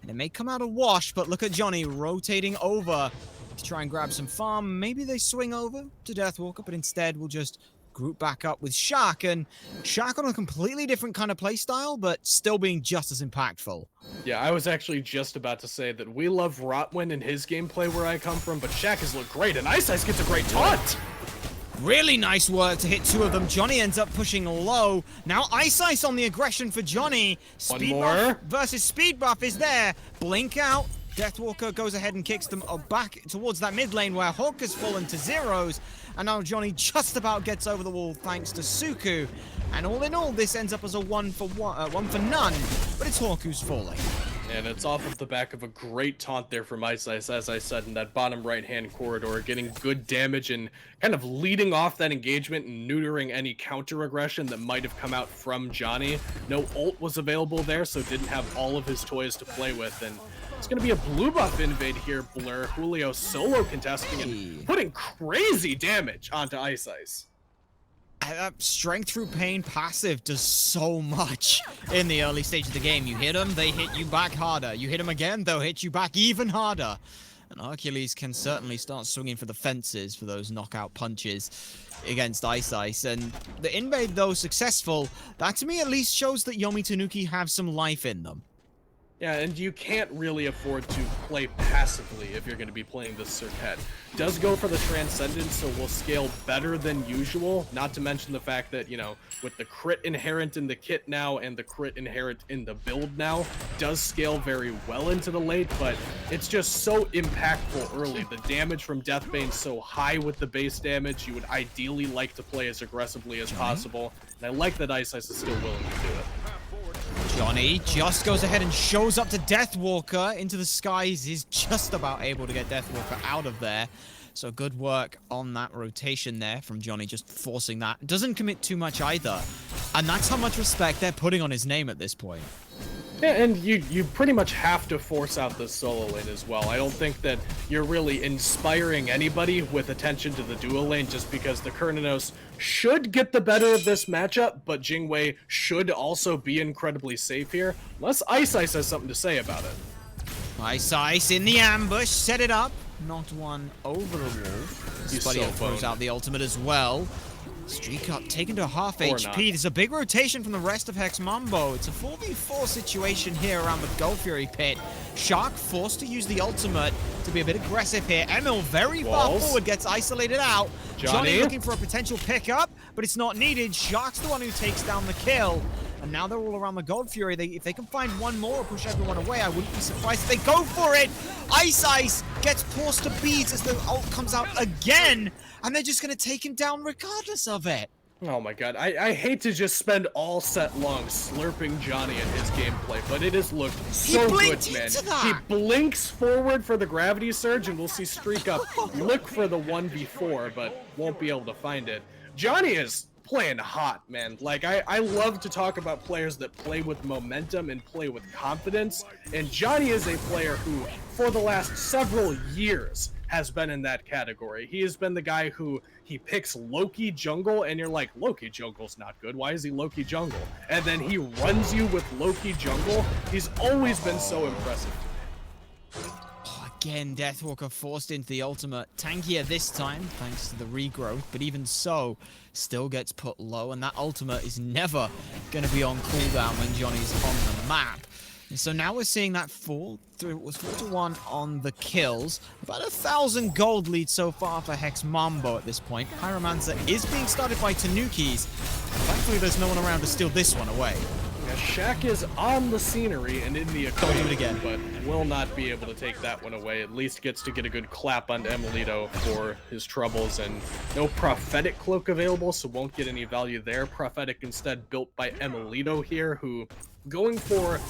And it may come out a wash, but look at Johnny rotating over to try and grab some farm. Maybe they swing over to Deathwalker, but instead we'll just group back up with Shark, and Shark on a completely different kind of playstyle, but still being just as impactful. Yeah, I was actually just about to say that we love Rotwin and his gameplay where I come from, but Shaq has looked great, and Ice gets a great taunt! Really nice work to hit 2 of them. Johnny ends up pushing low. Now Ice on the aggression for Johnny. Speed buff versus speed buff is there. Blink out. Deathwalker goes ahead and kicks them back towards that mid lane where Hawk has fallen to zeros. And now Johnny just about gets over the wall thanks to Suku. And all in all, this ends up as a one for none. But it's Hawk who's falling. And it's off of the back of a great taunt there from Ice, as I said, in that bottom right-hand corridor, getting good damage and kind of leading off that engagement and neutering any counter-aggression that might have come out from Johnny. No ult was available there, so didn't have all of his toys to play with, and it's going to be a blue buff invade here, Blur. Julio solo contesting and putting crazy damage onto Ice. That strength through pain passive does so much in the early stage of the game. You hit them, they hit you back harder. You hit them again, they'll hit you back even harder. And Hercules can certainly start swinging for the fences for those knockout punches against Ice. And the invade, though successful, that to me at least shows that Yomi Tanuki have some life in them. Yeah, and you can't really afford to play passively if you're going to be playing this Serpent. Does go for the Transcendence, so will scale better than usual, not to mention the fact that, you know, with the crit inherent in the kit now and the crit inherent in the build now, does scale very well into the late, but it's just so impactful early. The damage from Deathbane's so high with the base damage, you would ideally like to play as aggressively as possible, and I like that Ice is still willing to do it. Johnny just goes ahead and shows up to Deathwalker into the skies. He's just about able to get Deathwalker out of there. So good work on that rotation there from Johnny, just forcing that. Doesn't commit too much either. And that's how much respect they're putting on his name at this point. Yeah, and you pretty much have to force out the solo lane as well. I don't think that you're really inspiring anybody with attention to the duo lane just because the Kurnanos should get the better of this matchup, but Jingwei should also be incredibly safe here, unless Ice has something to say about it. Ice in the ambush, set it up, knocked one over the wall. He's Spuddy so throws boned. out the ultimate as well. Streak up, taken to half Or HP. not. There's a big rotation from the rest of Hex Mambo. It's a 4v4 situation here around the Gold Fury pit. Shark forced to use the ultimate to be a bit aggressive here. Emil very far Walls. forward, gets isolated out. Johnny looking for a potential pickup, but it's not needed. Shark's the one who takes down the kill. And now they're all around the Gold Fury. If they can find one more or push everyone away, I wouldn't be surprised if they go for it. Ice gets forced to beads as the ult comes out again. And they're just going to take him down regardless of it. Oh my god, I hate to just spend all set long slurping Johnny in his gameplay, but it has looked so good, man. He blinks forward for the gravity surge, and we'll see Streak Up look for the 1v4, but won't be able to find it. Johnny is playing hot, man. Like, I love to talk about players that play with momentum and play with confidence, and Johnny is a player who, for the last several years, has been in that category. He has been the guy who he picks Loki jungle, and you're like, Loki jungle's not good. Why is he Loki jungle? And then he runs you with Loki jungle. He's always been so impressive. Again, Deathwalker forced into the ultimate. Tankier this time, thanks to the regrowth, but even so, still gets put low, and that ultimate is never going to be on cooldown when Johnny's on the map. And so now we're seeing that fall through. It was 4-1 on the kills. About 1,000 gold lead so far for Hex Mambo at this point. Pyromancer is being started by Tanukis. Thankfully, there's no one around to steal this one away. Yeah, Shaq is on the scenery and in the Don't do it again. but will not be able to take that one away. At least gets to get a good clap on Emilito for his troubles, and no prophetic cloak available, so won't get any value there. Prophetic instead built by Emilito here, who going for a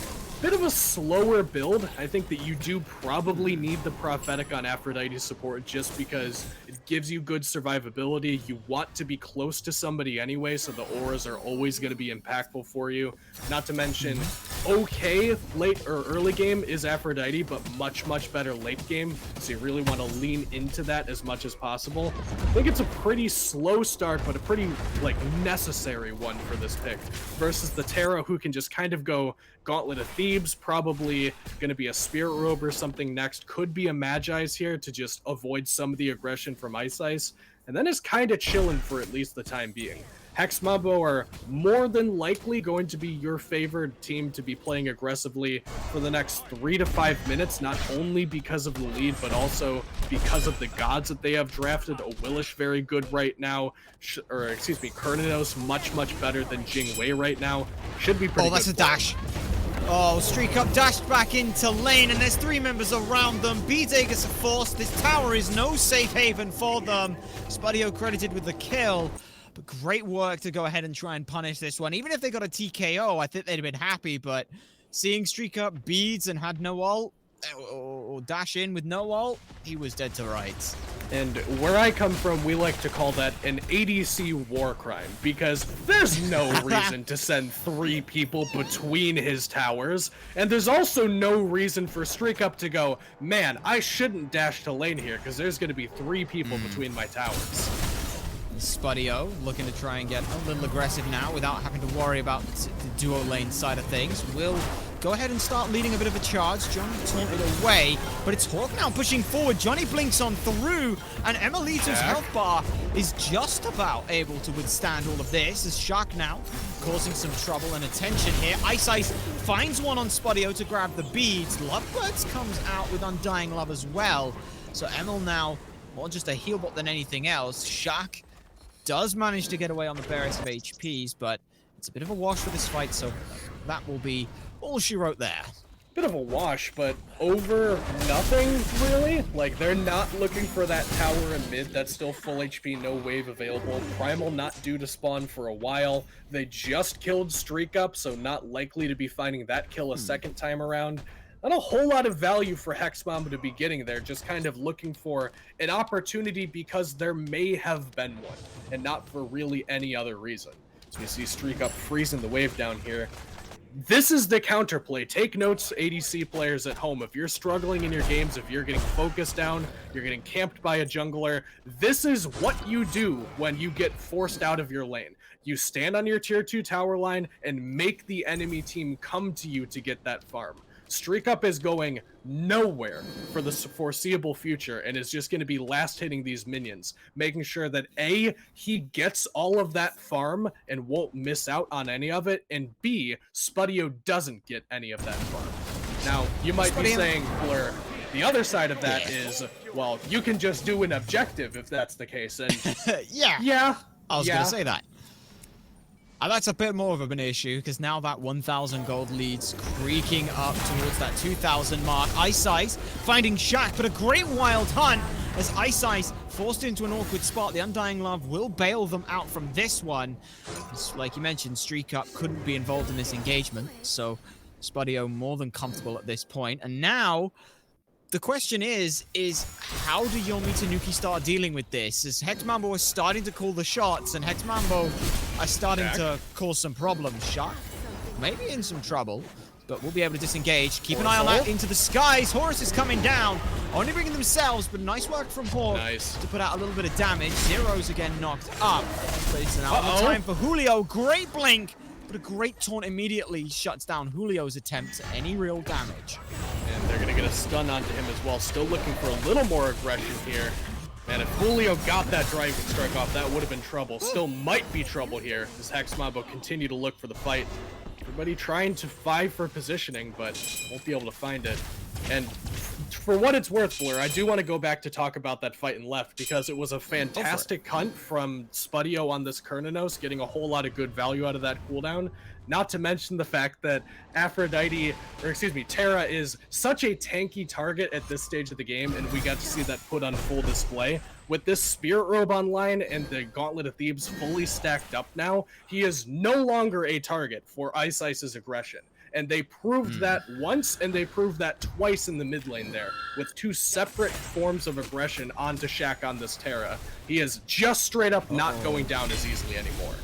bit of a slower build. I think that you do probably need the prophetic on Aphrodite support just because it gives you good survivability. You want to be close to somebody anyway, so the auras are always going to be impactful for you. Not to mention, okay, late or early game is Aphrodite, but much better late game, so you really want to lean into that as much as possible. I think it's a pretty slow start, but a pretty, like, necessary one for this pick, versus the Terra, who can just kind of go Gauntlet of Thebes, probably going to be a Spirit Robe or something next, could be a Magi's here to just avoid some of the aggression from Ice, and then is kind of chilling for at least the time being. Hex Mambo are more than likely going to be your favored team to be playing aggressively for the next 3 to 5 minutes, not only because of the lead, but also because of the gods that they have drafted. Owilish very good right now, or excuse me, Kurnanos much better than Jingwei right now. Should be pretty good. Oh, that's a dash. Oh, Streak Up dashed back into lane, and there's 3 members around them. Bedagus are forced. This tower is no safe haven for them. Spuddy credited with the kill. But great work to go ahead and try and punish this one. Even if they got a TKO, I think they'd have been happy, but seeing Streak Up beads and had no ult, or dash in with no ult, he was dead to rights. And where I come from, we like to call that an ADC war crime, because there's no reason to send 3 people between his towers, and there's also no reason for Streak Up to go, man, I shouldn't dash to lane here, because there's going to be 3 people between my towers. Spuddy looking to try and get a little aggressive now without having to worry about the duo lane side of things. Will go ahead and start leading a bit of a charge. Johnny taunted away, but it's Hawk now pushing forward. Johnny blinks on through, and Emilito's health bar is just about able to withstand all of this, as Shark now causing some trouble and attention here. Ice finds one on Spuddy to grab the beads. Lovebirds comes out with Undying Love as well. So Emil now more just a heal bot than anything else. Shark does manage to get away on the barest of HPs, but it's a bit of a wash for this fight, so that will be all she wrote there. Bit of a wash, but over nothing, really. Like, they're not looking for that tower in mid. That's still full HP, no wave available. Primal not due to spawn for a while. They just killed Streak Up, so not likely to be finding that kill a second time around. Not a whole lot of value for Hex Mambo to be getting there, just kind of looking for an opportunity because there may have been one, and not for really any other reason. So you see Streak Up freezing the wave down here. this is the counterplay. Take notes, ADC players at home. If you're struggling in your games, if you're getting focused down, you're getting camped by a jungler, this is what you do when you get forced out of your lane. You stand on your tier 2 tower line and make the enemy team come to you to get that farm. Streak Up is going nowhere for the foreseeable future and is just going to be last hitting these minions, making sure that A, he gets all of that farm and won't miss out on any of it, and B, Spudio doesn't get any of that farm. Now, you might be saying, Blur, the other side of that is, well, you can just do an objective if that's the case, and yeah, I was going to say that. That's a bit more of an issue, because now that 1,000 gold leads creaking up towards that 2,000 mark. Ice finding Shaq, but a great wild hunt as Ice forced into an awkward spot. The Undying Love will bail them out from this one. It's, like you mentioned, Streak Up couldn't be involved in this engagement, so Spudio more than comfortable at this point. And now the question is how do Yomi Tanuki start dealing with this? As Hex Mambo is starting to call the shots, and Hex Mambo are starting to cause some problems. Shaq maybe in some trouble, but we'll be able to disengage. Keep an eye on that into the skies. Horus is coming down, only bringing themselves, but nice work from Hawk to put out a little bit of damage. Zero's again knocked up, but it's now time for Julio. Great blink, but a great taunt immediately shuts down Julio's attempt at any real damage. And they're going to get a stun onto him as well. Still looking for a little more aggression here. And if Julio got that driving strike off, that would have been trouble. Still might be trouble here as Hex Mambo continue to look for the fight. Everybody trying to vie for positioning, but won't be able to find it. And for what it's worth, Blur, I do want to go back to talk about that fight in left, because it was a fantastic hunt from Spudio on this Kernanos, getting a whole lot of good value out of that cooldown. Not to mention the fact that Terra is such a tanky target at this stage of the game, and we got to see that put on full display. With this Spirit Robe online and the Gauntlet of Thebes fully stacked up now, he is no longer a target for Ice's aggression. And they proved that once, and they proved that twice in the mid lane there, with two separate forms of aggression onto Shaq on this Terra. He is just straight up not going down as easily anymore.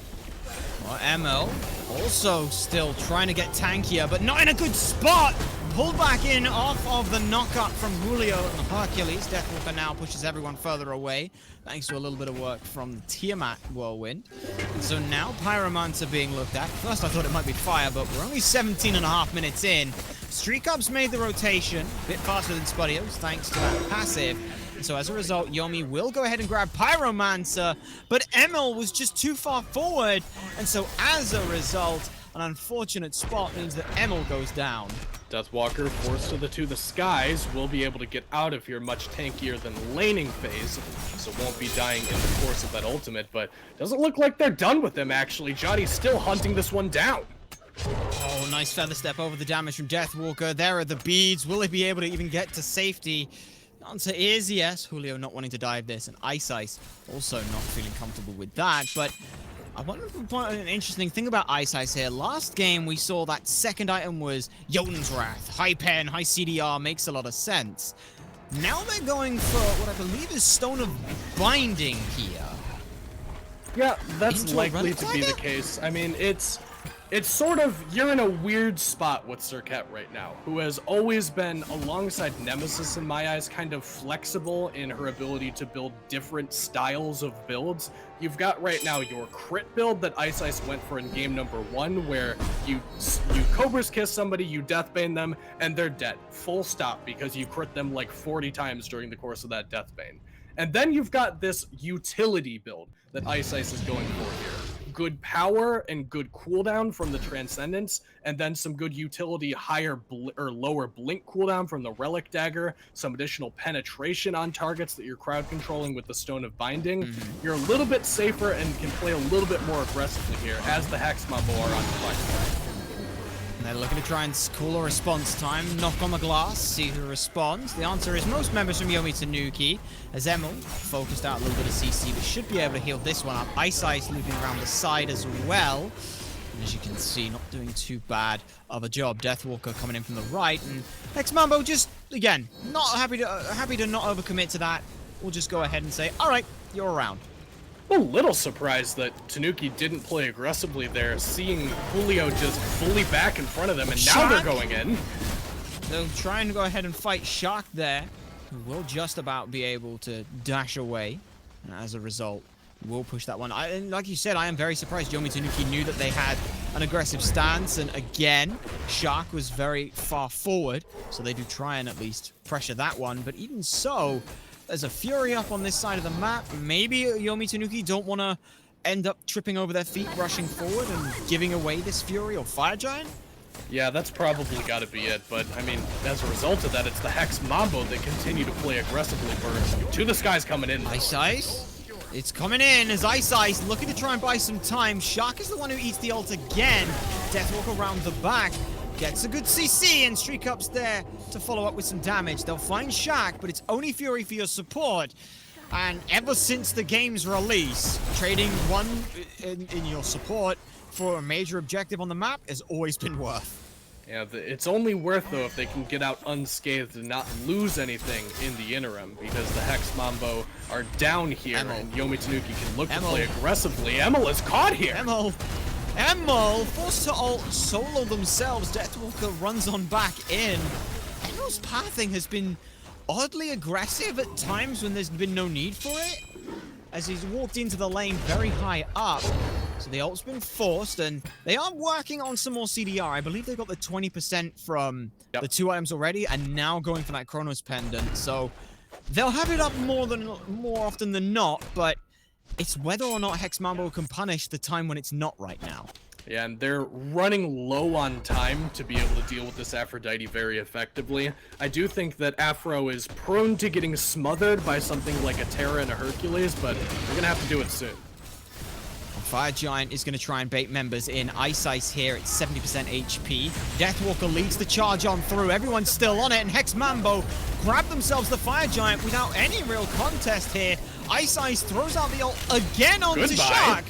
Well, ML also still trying to get tankier, but not in a good spot. Pulled back in off of the knockup from Julio and the Hercules. Deathwalker now pushes everyone further away, thanks to a little bit of work from the Tiamat Whirlwind. And so now Pyromancer being looked at. First I thought it might be fire, but we're only 17.5 minutes in. Streak Up's made the rotation, a bit faster than Spudio's, thanks to that passive. And so as a result, Yomi will go ahead and grab Pyromancer, but Emil was just too far forward. And so as a result, an unfortunate spot means that Emil goes down. Deathwalker, forced to the skies, will be able to get out of here much tankier than laning phase, so won't be dying in the course of that ultimate, but doesn't look like they're done with him, actually. Johnny's still hunting this one down. Oh, nice feather step over the damage from Deathwalker. There are the beads. Will he be able to even get to safety? The answer is yes. Julio not wanting to dive this, and Ice also not feeling comfortable with that, but I want to point out an interesting thing about Ice here. Last game, we saw that second item was Jotun's Wrath. High pen, high CDR, makes a lot of sense. Now they're going for what I believe is Stone of Binding here. Yeah, that's likely to be the case. I mean, it's sort of, you're in a weird spot with Serket right now, who has always been, alongside Nemesis in my eyes, kind of flexible in her ability to build different styles of builds. You've got right now your crit build that Ice went for in game number 1, where you Cobra's Kiss somebody, you Deathbane them, and they're dead. Full stop, because you crit them like 40 times during the course of that Deathbane. And then you've got this utility build that Ice is going for here. Good power and good cooldown from the Transcendence, and then some good utility higher or lower blink cooldown from the Relic Dagger, some additional penetration on targets that you're crowd controlling with the Stone of Binding. You're a little bit safer and can play a little bit more aggressively here, as the Hex Mambo are on fire. They're looking to try and call a response time, knock on the glass, see who responds. The answer is most members from Yomi Tanuki, as Emil focused out a little bit of CC, but should be able to heal this one up. Ice looping around the side as well. And as you can see, not doing too bad of a job. Deathwalker coming in from the right, and Hex Mambo just, again, not happy to not overcommit to that. We'll just go ahead and say, all right, you're around. I'm a little surprised that Tanuki didn't play aggressively there, seeing Julio just fully back in front of them, and now they're going in. They're trying to go ahead and fight Shark there, who will just about be able to dash away. And as a result, we'll push that one. And like you said, I am very surprised Yomi Tanuki knew that they had an aggressive stance. And again, Shark was very far forward, so they do try and at least pressure that one. But even so, there's a Fury up on this side of the map. Maybe Yomi Tanuki don't want to end up tripping over their feet, rushing forward and giving away this Fury or Fire Giant. Yeah, that's probably got to be it, but I mean, as a result of that, it's the Hex Mambo that continue to play aggressively for To The Sky's coming in. Ice. It's coming in as Ice looking to try and buy some time. Shark is the one who eats the ult again. Deathwalk around the back. Gets a good CC, and Streak Up's there to follow up with some damage. They'll find Shark, but it's only Fury for your support. And ever since the game's release, trading one in your support for a major objective on the map has always been worth. Yeah, it's only worth, though, if they can get out unscathed and not lose anything in the interim, because the Hex Mambo are down here, and Yomi Tanuki can look to play aggressively. Emil is caught here! Emil forced to ult solo themselves. Deathwalker runs on back in. Emil's pathing has been oddly aggressive at times when there's been no need for it, as he's walked into the lane very high up. So the ult's been forced, and they are working on some more CDR. I believe they got the 20% from the 2 items already, and now going for that Chronos Pendant. So they'll have it up more often than not, but it's whether or not Hex Mambo can punish the time when it's not right now. Yeah, and they're running low on time to be able to deal with this Aphrodite very effectively. I do think that Afro is prone to getting smothered by something like a Terra and a Hercules, but they're gonna have to do it soon. Fire Giant is going to try and bait members in. Ice here at 70% HP. Deathwalker leads the charge on through. Everyone's still on it, and Hex Mambo grab themselves the Fire Giant without any real contest here. Ice throws out the ult again onto Shark,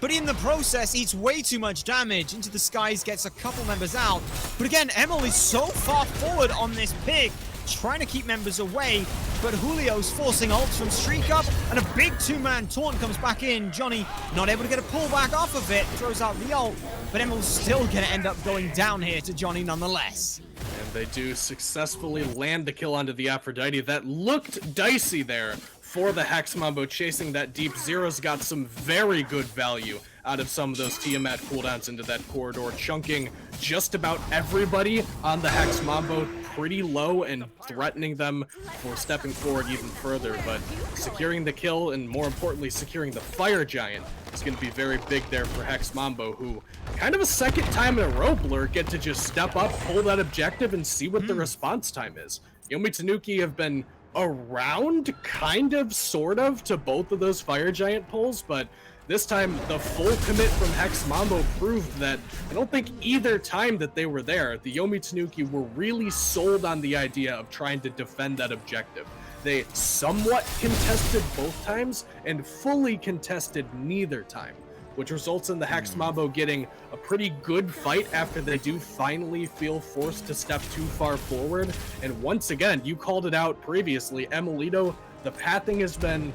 but in the process eats way too much damage. Into the Skies gets a couple members out, but again, Emil is so far forward on this pig, trying to keep members away, but Julio's forcing ults from Streak Up, and a big two-man taunt comes back in. Johnny not able to get a pullback off of it, throws out the ult, but Emil's still gonna end up going down here to Johnny nonetheless. And they do successfully land the kill onto the Aphrodite. That looked dicey there for the Hex Mambo, chasing that deep. Zero's got some very good value out of some of those Tiamat cooldowns into that corridor, chunking just about everybody on the Hex Mambo pretty low and threatening them for stepping forward even further. But securing the kill, and more importantly securing the Fire Giant, is going to be very big there for Hex Mambo, who kind of a second time in a row, Blur, get to just step up, pull that objective, and see what the response time is. Yomi Tanuki have been around, kind of, sort of, to both of those Fire Giant pulls, but this time, the full commit from Hex Mambo proved that I don't think either time that they were there, the Yomi Tanuki were really sold on the idea of trying to defend that objective. They somewhat contested both times and fully contested neither time, which results in the Hex Mambo getting a pretty good fight after they do finally feel forced to step too far forward. And once again, you called it out previously, Emilito, the pathing has been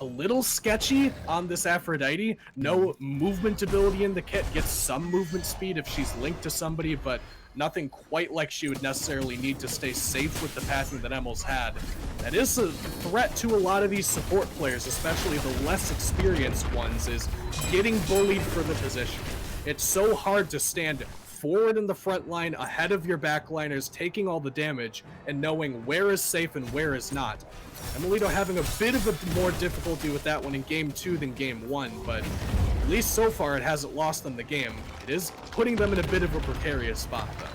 a little sketchy on this Aphrodite. No movement ability in the kit, gets some movement speed if she's linked to somebody, but nothing quite like she would necessarily need to stay safe with the pathing that Emil's had. That is a threat to a lot of these support players, especially the less experienced ones, is getting bullied for the position. It's so hard to stand forward in the front line ahead of your backliners, taking all the damage and knowing where is safe and where is not. Emilito having a bit of a more difficulty with that one in Game 2 than Game 1, but at least so far it hasn't lost them the game. It is putting them in a bit of a precarious spot, though.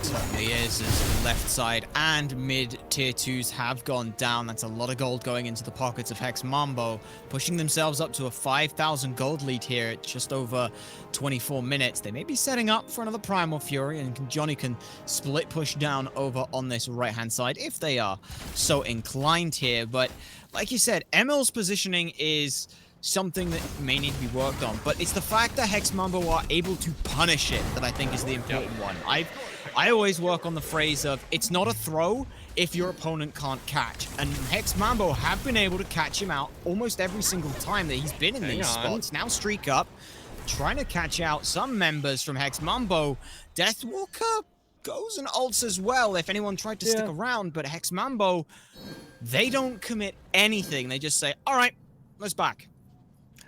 Certainly is, as left side and mid tier 2s have gone down. That's a lot of gold going into the pockets of Hex Mambo, pushing themselves up to a 5,000 gold lead here at just over 24 minutes. They may be setting up for another Primal Fury, and Johnny can split push down over on this right-hand side if they are so inclined here. But like you said, Emil's positioning is something that may need to be worked on. But it's the fact that Hex Mambo are able to punish it that I think is the important one. I always work on the phrase of, it's not a throw if your opponent can't catch. And Hex Mambo have been able to catch him out almost every single time that he's been in these spots. Now Streak Up, trying to catch out some members from Hex Mambo. Deathwalker goes and ults as well if anyone tried to stick around, but Hex Mambo, they don't commit anything. They just say, all right, let's back.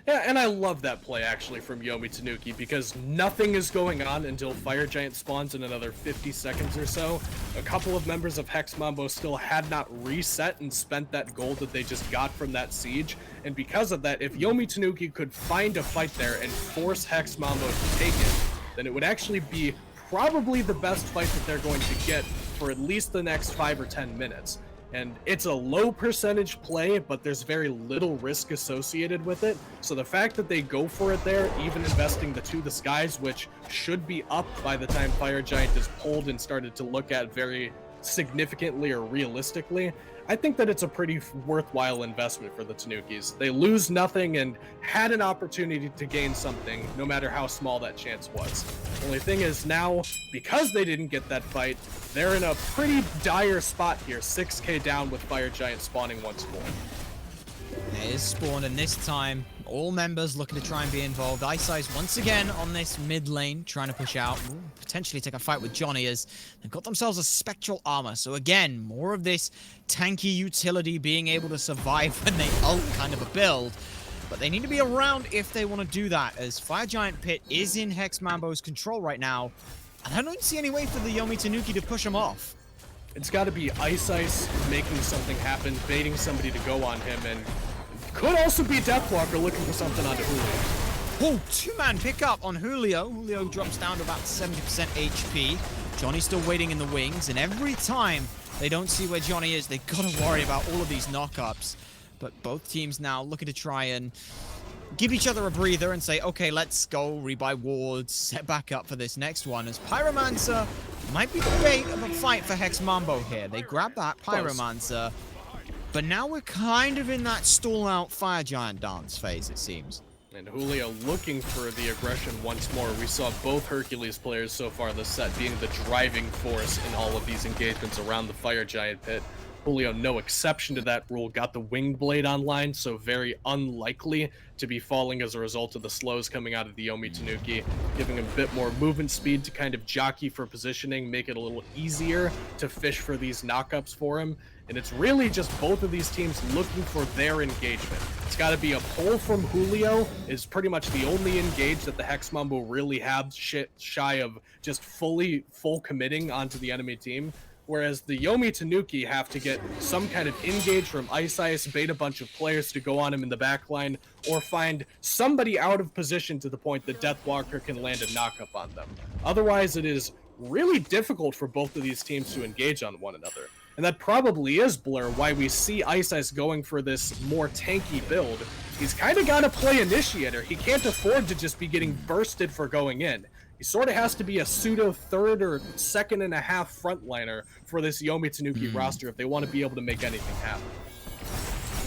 Yeah, and I love that play, actually, from Yomi Tanuki, because nothing is going on until Fire Giant spawns in another 50 seconds or so. A couple of members of Hex Mambo still had not reset and spent that gold that they just got from that siege, and because of that, if Yomi Tanuki could find a fight there and force Hex Mambo to take it, then it would actually be probably the best fight that they're going to get for at least the next 5 or 10 minutes. And it's a low percentage play, but there's very little risk associated with it. So the fact that they go for it there, even investing the To the Skies, which should be up by the time Fire Giant is pulled and started to look at very significantly or realistically, I think that it's a pretty worthwhile investment for the Tanukis. They lose nothing and had an opportunity to gain something, no matter how small that chance was. The only thing is now, because they didn't get that fight, they're in a pretty dire spot here, 6k down with Fire Giant spawning once more. It is spawned, and this time, all members looking to try and be involved. Ice once again on this mid lane, trying to push out. Ooh, potentially take a fight with Johnny as they've got themselves a spectral armor. So again, more of this tanky utility being able to survive when they ult kind of a build. But they need to be around if they want to do that, as Fire Giant Pit is in Hex Mambo's control right now. And I don't see any way for the Yomi Tanuki to push him off. It's got to be Ice making something happen, baiting somebody to go on him, and could also be Deathwalker looking for something onto Julio. Oh, two-man pickup on Julio. Julio drops down to about 70% HP. Johnny's still waiting in the wings, and every time they don't see where Johnny is, they've got to worry about all of these knockups. But both teams now looking to try and give each other a breather and say, okay, let's go rebuy wards, set back up for this next one, as Pyromancer might be the bait of a fight for Hex Mambo here. They grab that Pyromancer, but now we're kind of in that stall-out Fire Giant dance phase, it seems. And Julio looking for the aggression once more. We saw both Hercules players so far this set being the driving force in all of these engagements around the Fire Giant pit. Julio, no exception to that rule, got the Winged Blade online, so very unlikely to be falling as a result of the slows coming out of the Yomi Tanuki, giving him a bit more movement speed to kind of jockey for positioning, make it a little easier to fish for these knockups for him. And it's really just both of these teams looking for their engagement. It's got to be a pull from Julio is pretty much the only engage that the Hex Mambo really have shy of just full committing onto the enemy team. Whereas the Yomi Tanuki have to get some kind of engage from Ice, bait a bunch of players to go on him in the backline, or find somebody out of position to the point that Deathwalker can land a knockup on them. Otherwise, it is really difficult for both of these teams to engage on one another. And that probably is, Blur, why we see Ice going for this more tanky build. He's kind of got to play initiator. He can't afford to just be getting bursted for going in. He sort of has to be a pseudo third or second and a half frontliner for this Yomi Tanuki roster if they want to be able to make anything happen.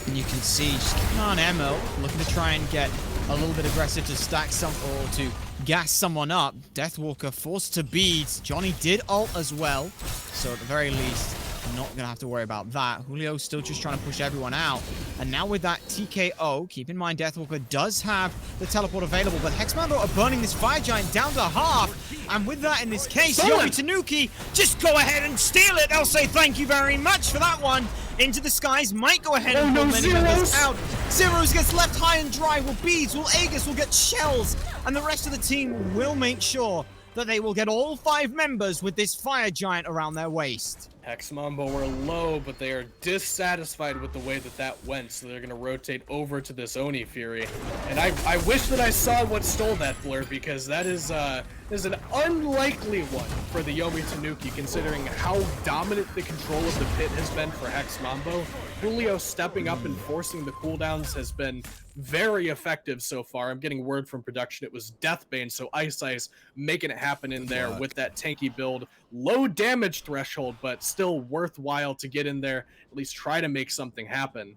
And you can see, just keeping on Emo, looking to try and get a little bit aggressive to stack some or to gas someone up. Deathwalker forced to bead. Johnny did ult as well, so at the very least, not going to have to worry about that. Julio still just trying to push everyone out. And now with that TKO, keep in mind Deathwalker does have the teleport available, but Hex Mambo are burning this Fire Giant down to half. And with that, in this case, Yomi Tanuki just go ahead and steal it. They'll say thank you very much for that one. Into the Skies might go ahead and pull many members out. Zeros gets left high and dry. Will Beads, will Aegis, will get Shells. And the rest of the team will make sure that they will get all 5 members with this Fire Giant around their waist. Hex Mambo were low, but they are dissatisfied with the way that went, so they're going to rotate over to this Oni Fury. And I wish that I saw what stole that, Blur, because that is an unlikely one for the Yomi Tanuki, considering how dominant the control of the pit has been for Hex Mambo. Julio stepping up and forcing the cooldowns has been very effective so far. I'm getting word from production it was Deathbane, so Ice making it happen in there with that tanky build. Low damage threshold, but still worthwhile to get in there, at least try to make something happen.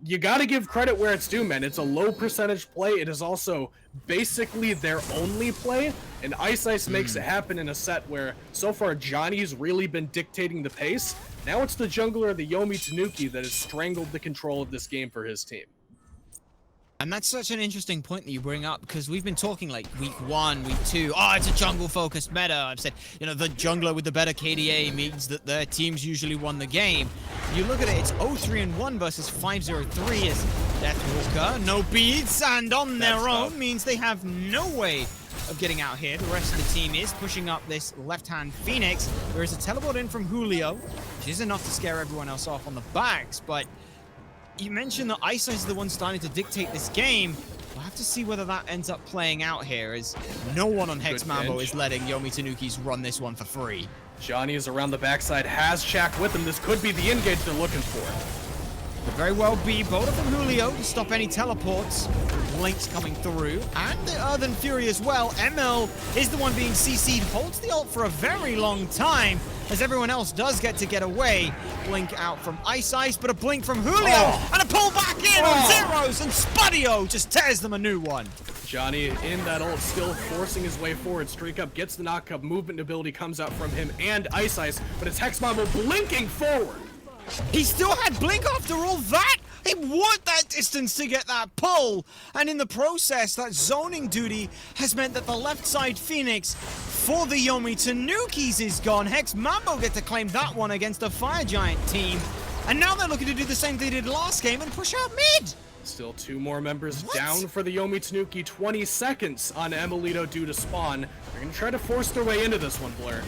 You got to give credit where it's due, man. It's a low percentage play. It is also basically their only play, and Ice makes it happen in a set where so far Johnny's really been dictating the pace. Now it's the jungler, the Yomi Tanuki, that has strangled the control of this game for his team. And that's such an interesting point that you bring up, because we've been talking like week 1, week 2. Oh, it's a jungle-focused meta. I've said, you know, the jungler with the better KDA means that their teams usually won the game. You look at it, it's 0-3-1 versus 5-0-3 as Deathwalker, no beads, and on their own means they have no way of getting out here. The rest of the team is pushing up this left-hand Phoenix. There is a teleport in from Julio, which is enough to scare everyone else off on the backs, but you mentioned that Ice is the one starting to dictate this game. We'll have to see whether that ends up playing out here, as no one on Hex Mambo is letting Yomi Tanukis run this one for free. Johnny is around the backside, has Shaq with him. This could be the engage they're looking for. Could very well be both from Julio to stop any teleports. Blink's coming through, and the Earthen Fury as well. ML is the one being CC'd, holds the ult for a very long time, as everyone else does get away. Blink out from Ice, but a blink from Julio, and a pull back in on Zeros, and Spudio just tears them a new one. Johnny in that ult, still forcing his way forward. Streak Up gets the knock up, movement ability comes out from him and Ice, but it's Hex Mambo blinking forward. He still had Blink after all that? He walked that distance to get that pull, and in the process, that zoning duty has meant that the left side Phoenix for the Yomi Tanukis is gone. Hex Mambo get to claim that one against a Fire Giant team, and now they're looking to do the same they did last game and push out mid. Still 2 more members down for the Yomi Tanuki. 20 seconds on Emilito due to spawn. They're going to try to force their way into this one, Blur.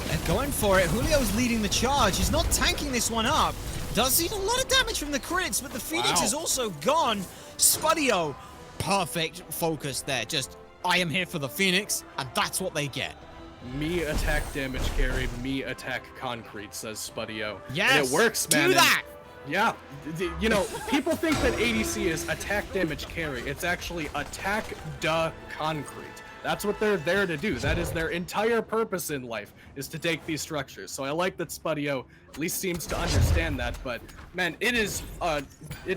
They're going for it. Julio's leading the charge. He's not tanking this one up. Does eat a lot of damage from the crits, but the Phoenix is also gone. Spudio, perfect focus there. Just, I am here for the Phoenix, and that's what they get. Me attack damage carry, me attack concrete, says Spudio. Yes, and it works, man. do that! Yeah, you know, people think that ADC is attack damage carry. It's actually attack concrete. That's what they're there to do. That is their entire purpose in life, is to take these structures. So I like that Spudio at least seems to understand that, but man, it's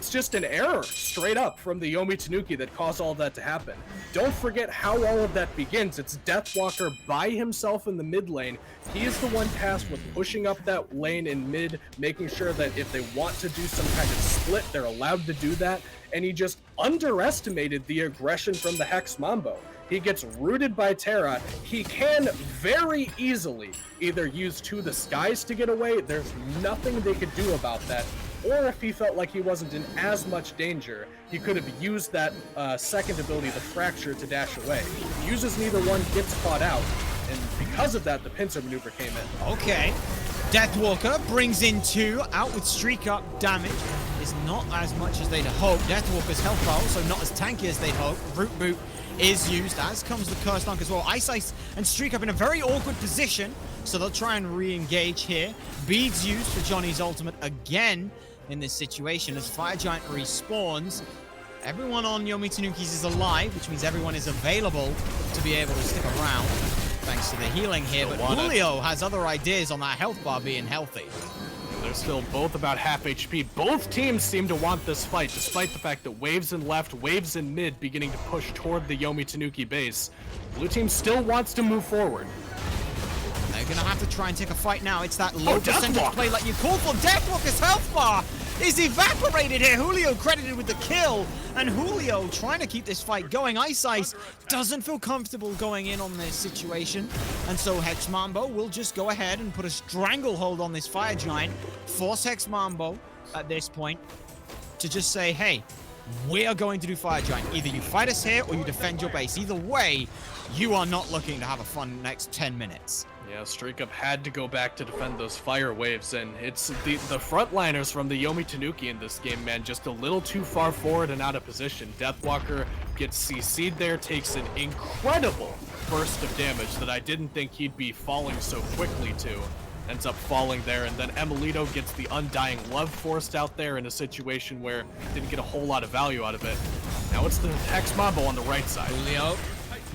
just an error straight up from the Yomi Tanuki that caused all of that to happen. Don't forget how all of that begins. It's Deathwalker by himself in the mid lane. He is the one tasked with pushing up that lane in mid, making sure that if they want to do some kind of split, they're allowed to do that, and he just underestimated the aggression from the Hex Mambo. He gets rooted by Terra. He can very easily either use To the Skies to get away. There's nothing they could do about that. Or if he felt like he wasn't in as much danger, he could have used that second ability, the Fracture, to dash away. Uses neither one, gets caught out. And because of that, the pincer maneuver came in. Okay. Deathwalker brings in 2, out with Streak Up damage. Is not as much as they'd hoped. Deathwalker's health bar also not as tanky as they'd hoped. Root Boot is used, as comes the Curse Dunk as well. Ice and Streak Up in a very awkward position, so they'll try and re-engage here. Beads used for Johnny's ultimate again in this situation as Fire Giant respawns. Everyone on Yomi Tanukis is alive, which means everyone is available to be able to stick around, thanks to the healing here. But Julio has other ideas on that health bar being healthy. They're still both about half HP. Both teams seem to want this fight, despite the fact that waves in left, waves in mid beginning to push toward the Yomi Tanuki base. Blue team still wants to move forward. They're gonna have to try and take a fight now. It's that low percentage play like you called for. Deathwalker's health bar is evaporated here. Julio credited with the kill, and Julio trying to keep this fight going. Ice doesn't feel comfortable going in on this situation, and so Hex Mambo will just go ahead and put a stranglehold on this Fire Giant, force Hex Mambo at this point to just say, hey, we are going to do Fire Giant. Either you fight us here or you defend your base. Either way, you are not looking to have a fun next 10 minutes. Yeah, Streak Up had to go back to defend those fire waves, and it's the frontliners from the Yomi Tanuki in this game, man, just a little too far forward and out of position. Deathwalker gets CC'd there, takes an incredible burst of damage that I didn't think he'd be falling so quickly to. Ends up falling there, and then Emilito gets the Undying Love forced out there in a situation where didn't get a whole lot of value out of it. Now it's the Hex Mambo on the right side. Julio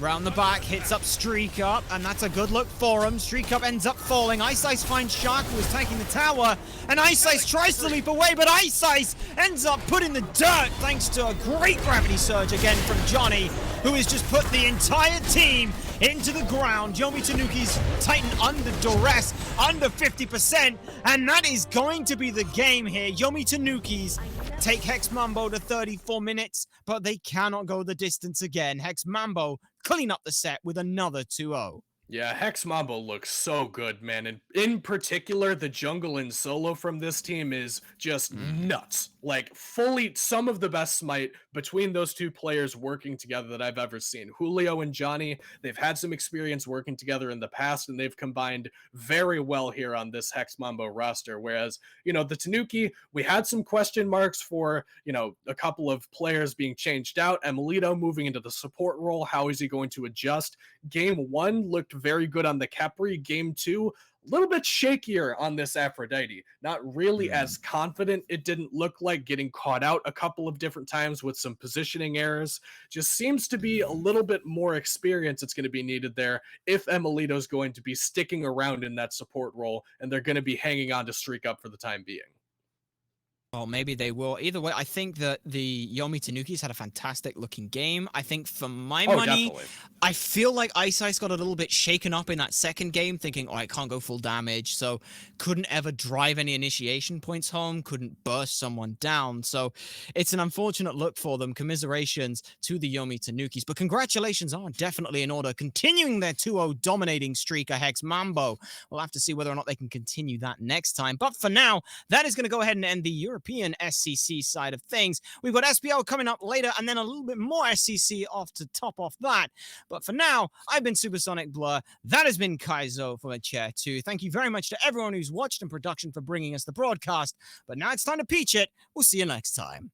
Round the back, hits up Streak Up, and that's a good look for him. Streak Up ends up falling. Ice Ice finds Shark, who is taking the tower, and Ice Ice tries to leap away, but Ice Ice ends up put in the dirt thanks to a great gravity surge again from Johnny, who has just put the entire team into the ground. Yomi Tanuki's Titan under duress, under 50%, and that is going to be the game here. Yomi Tanuki's take Hex Mambo to 34 minutes, but they cannot go the distance again. Hex Mambo clean up the set with another 2-0. Yeah, Hex Mambo looks so good, man. And in particular, the jungle and solo from this team is just nuts. Like, fully some of the best Smite between those two players working together that I've ever seen. Julio and Johnny, they've had some experience working together in the past, and they've combined very well here on this Hex Mambo roster. Whereas, you know, the Tanuki, we had some question marks for, you know, a couple of players being changed out. Emilito moving into the support role. How is he going to adjust? Game 1 looked very good on the Khepri. Game 2, a little bit shakier on this Aphrodite. Not really as confident, it didn't look like, getting caught out a couple of different times with some positioning errors. Just seems to be a little bit more experience that's going to be needed there if Emilito's going to be sticking around in that support role, and they're going to be hanging on to Streak Up for the time being. Oh, maybe they will. Either way, I think that the Yomi Tanukis had a fantastic looking game. I think for my money, definitely. I feel like Ice Ice got a little bit shaken up in that second game, thinking, oh, I can't go full damage, so couldn't ever drive any initiation points home, couldn't burst someone down. So it's an unfortunate look for them. Commiserations to the Yomi Tanukis, but congratulations are definitely in order. Continuing their 2-0 dominating streak of Hex Mambo. We'll have to see whether or not they can continue that next time. But for now, that is going to go ahead and end the European SCC side of things. We've got SPL coming up later, and then a little bit more SCC off to top off that. But for now, I've been Supersonic Blur. That has been Kaizo for Chair 2. Thank you very much to everyone who's watched in production for bringing us the broadcast. But now it's time to peach it. We'll see you next time.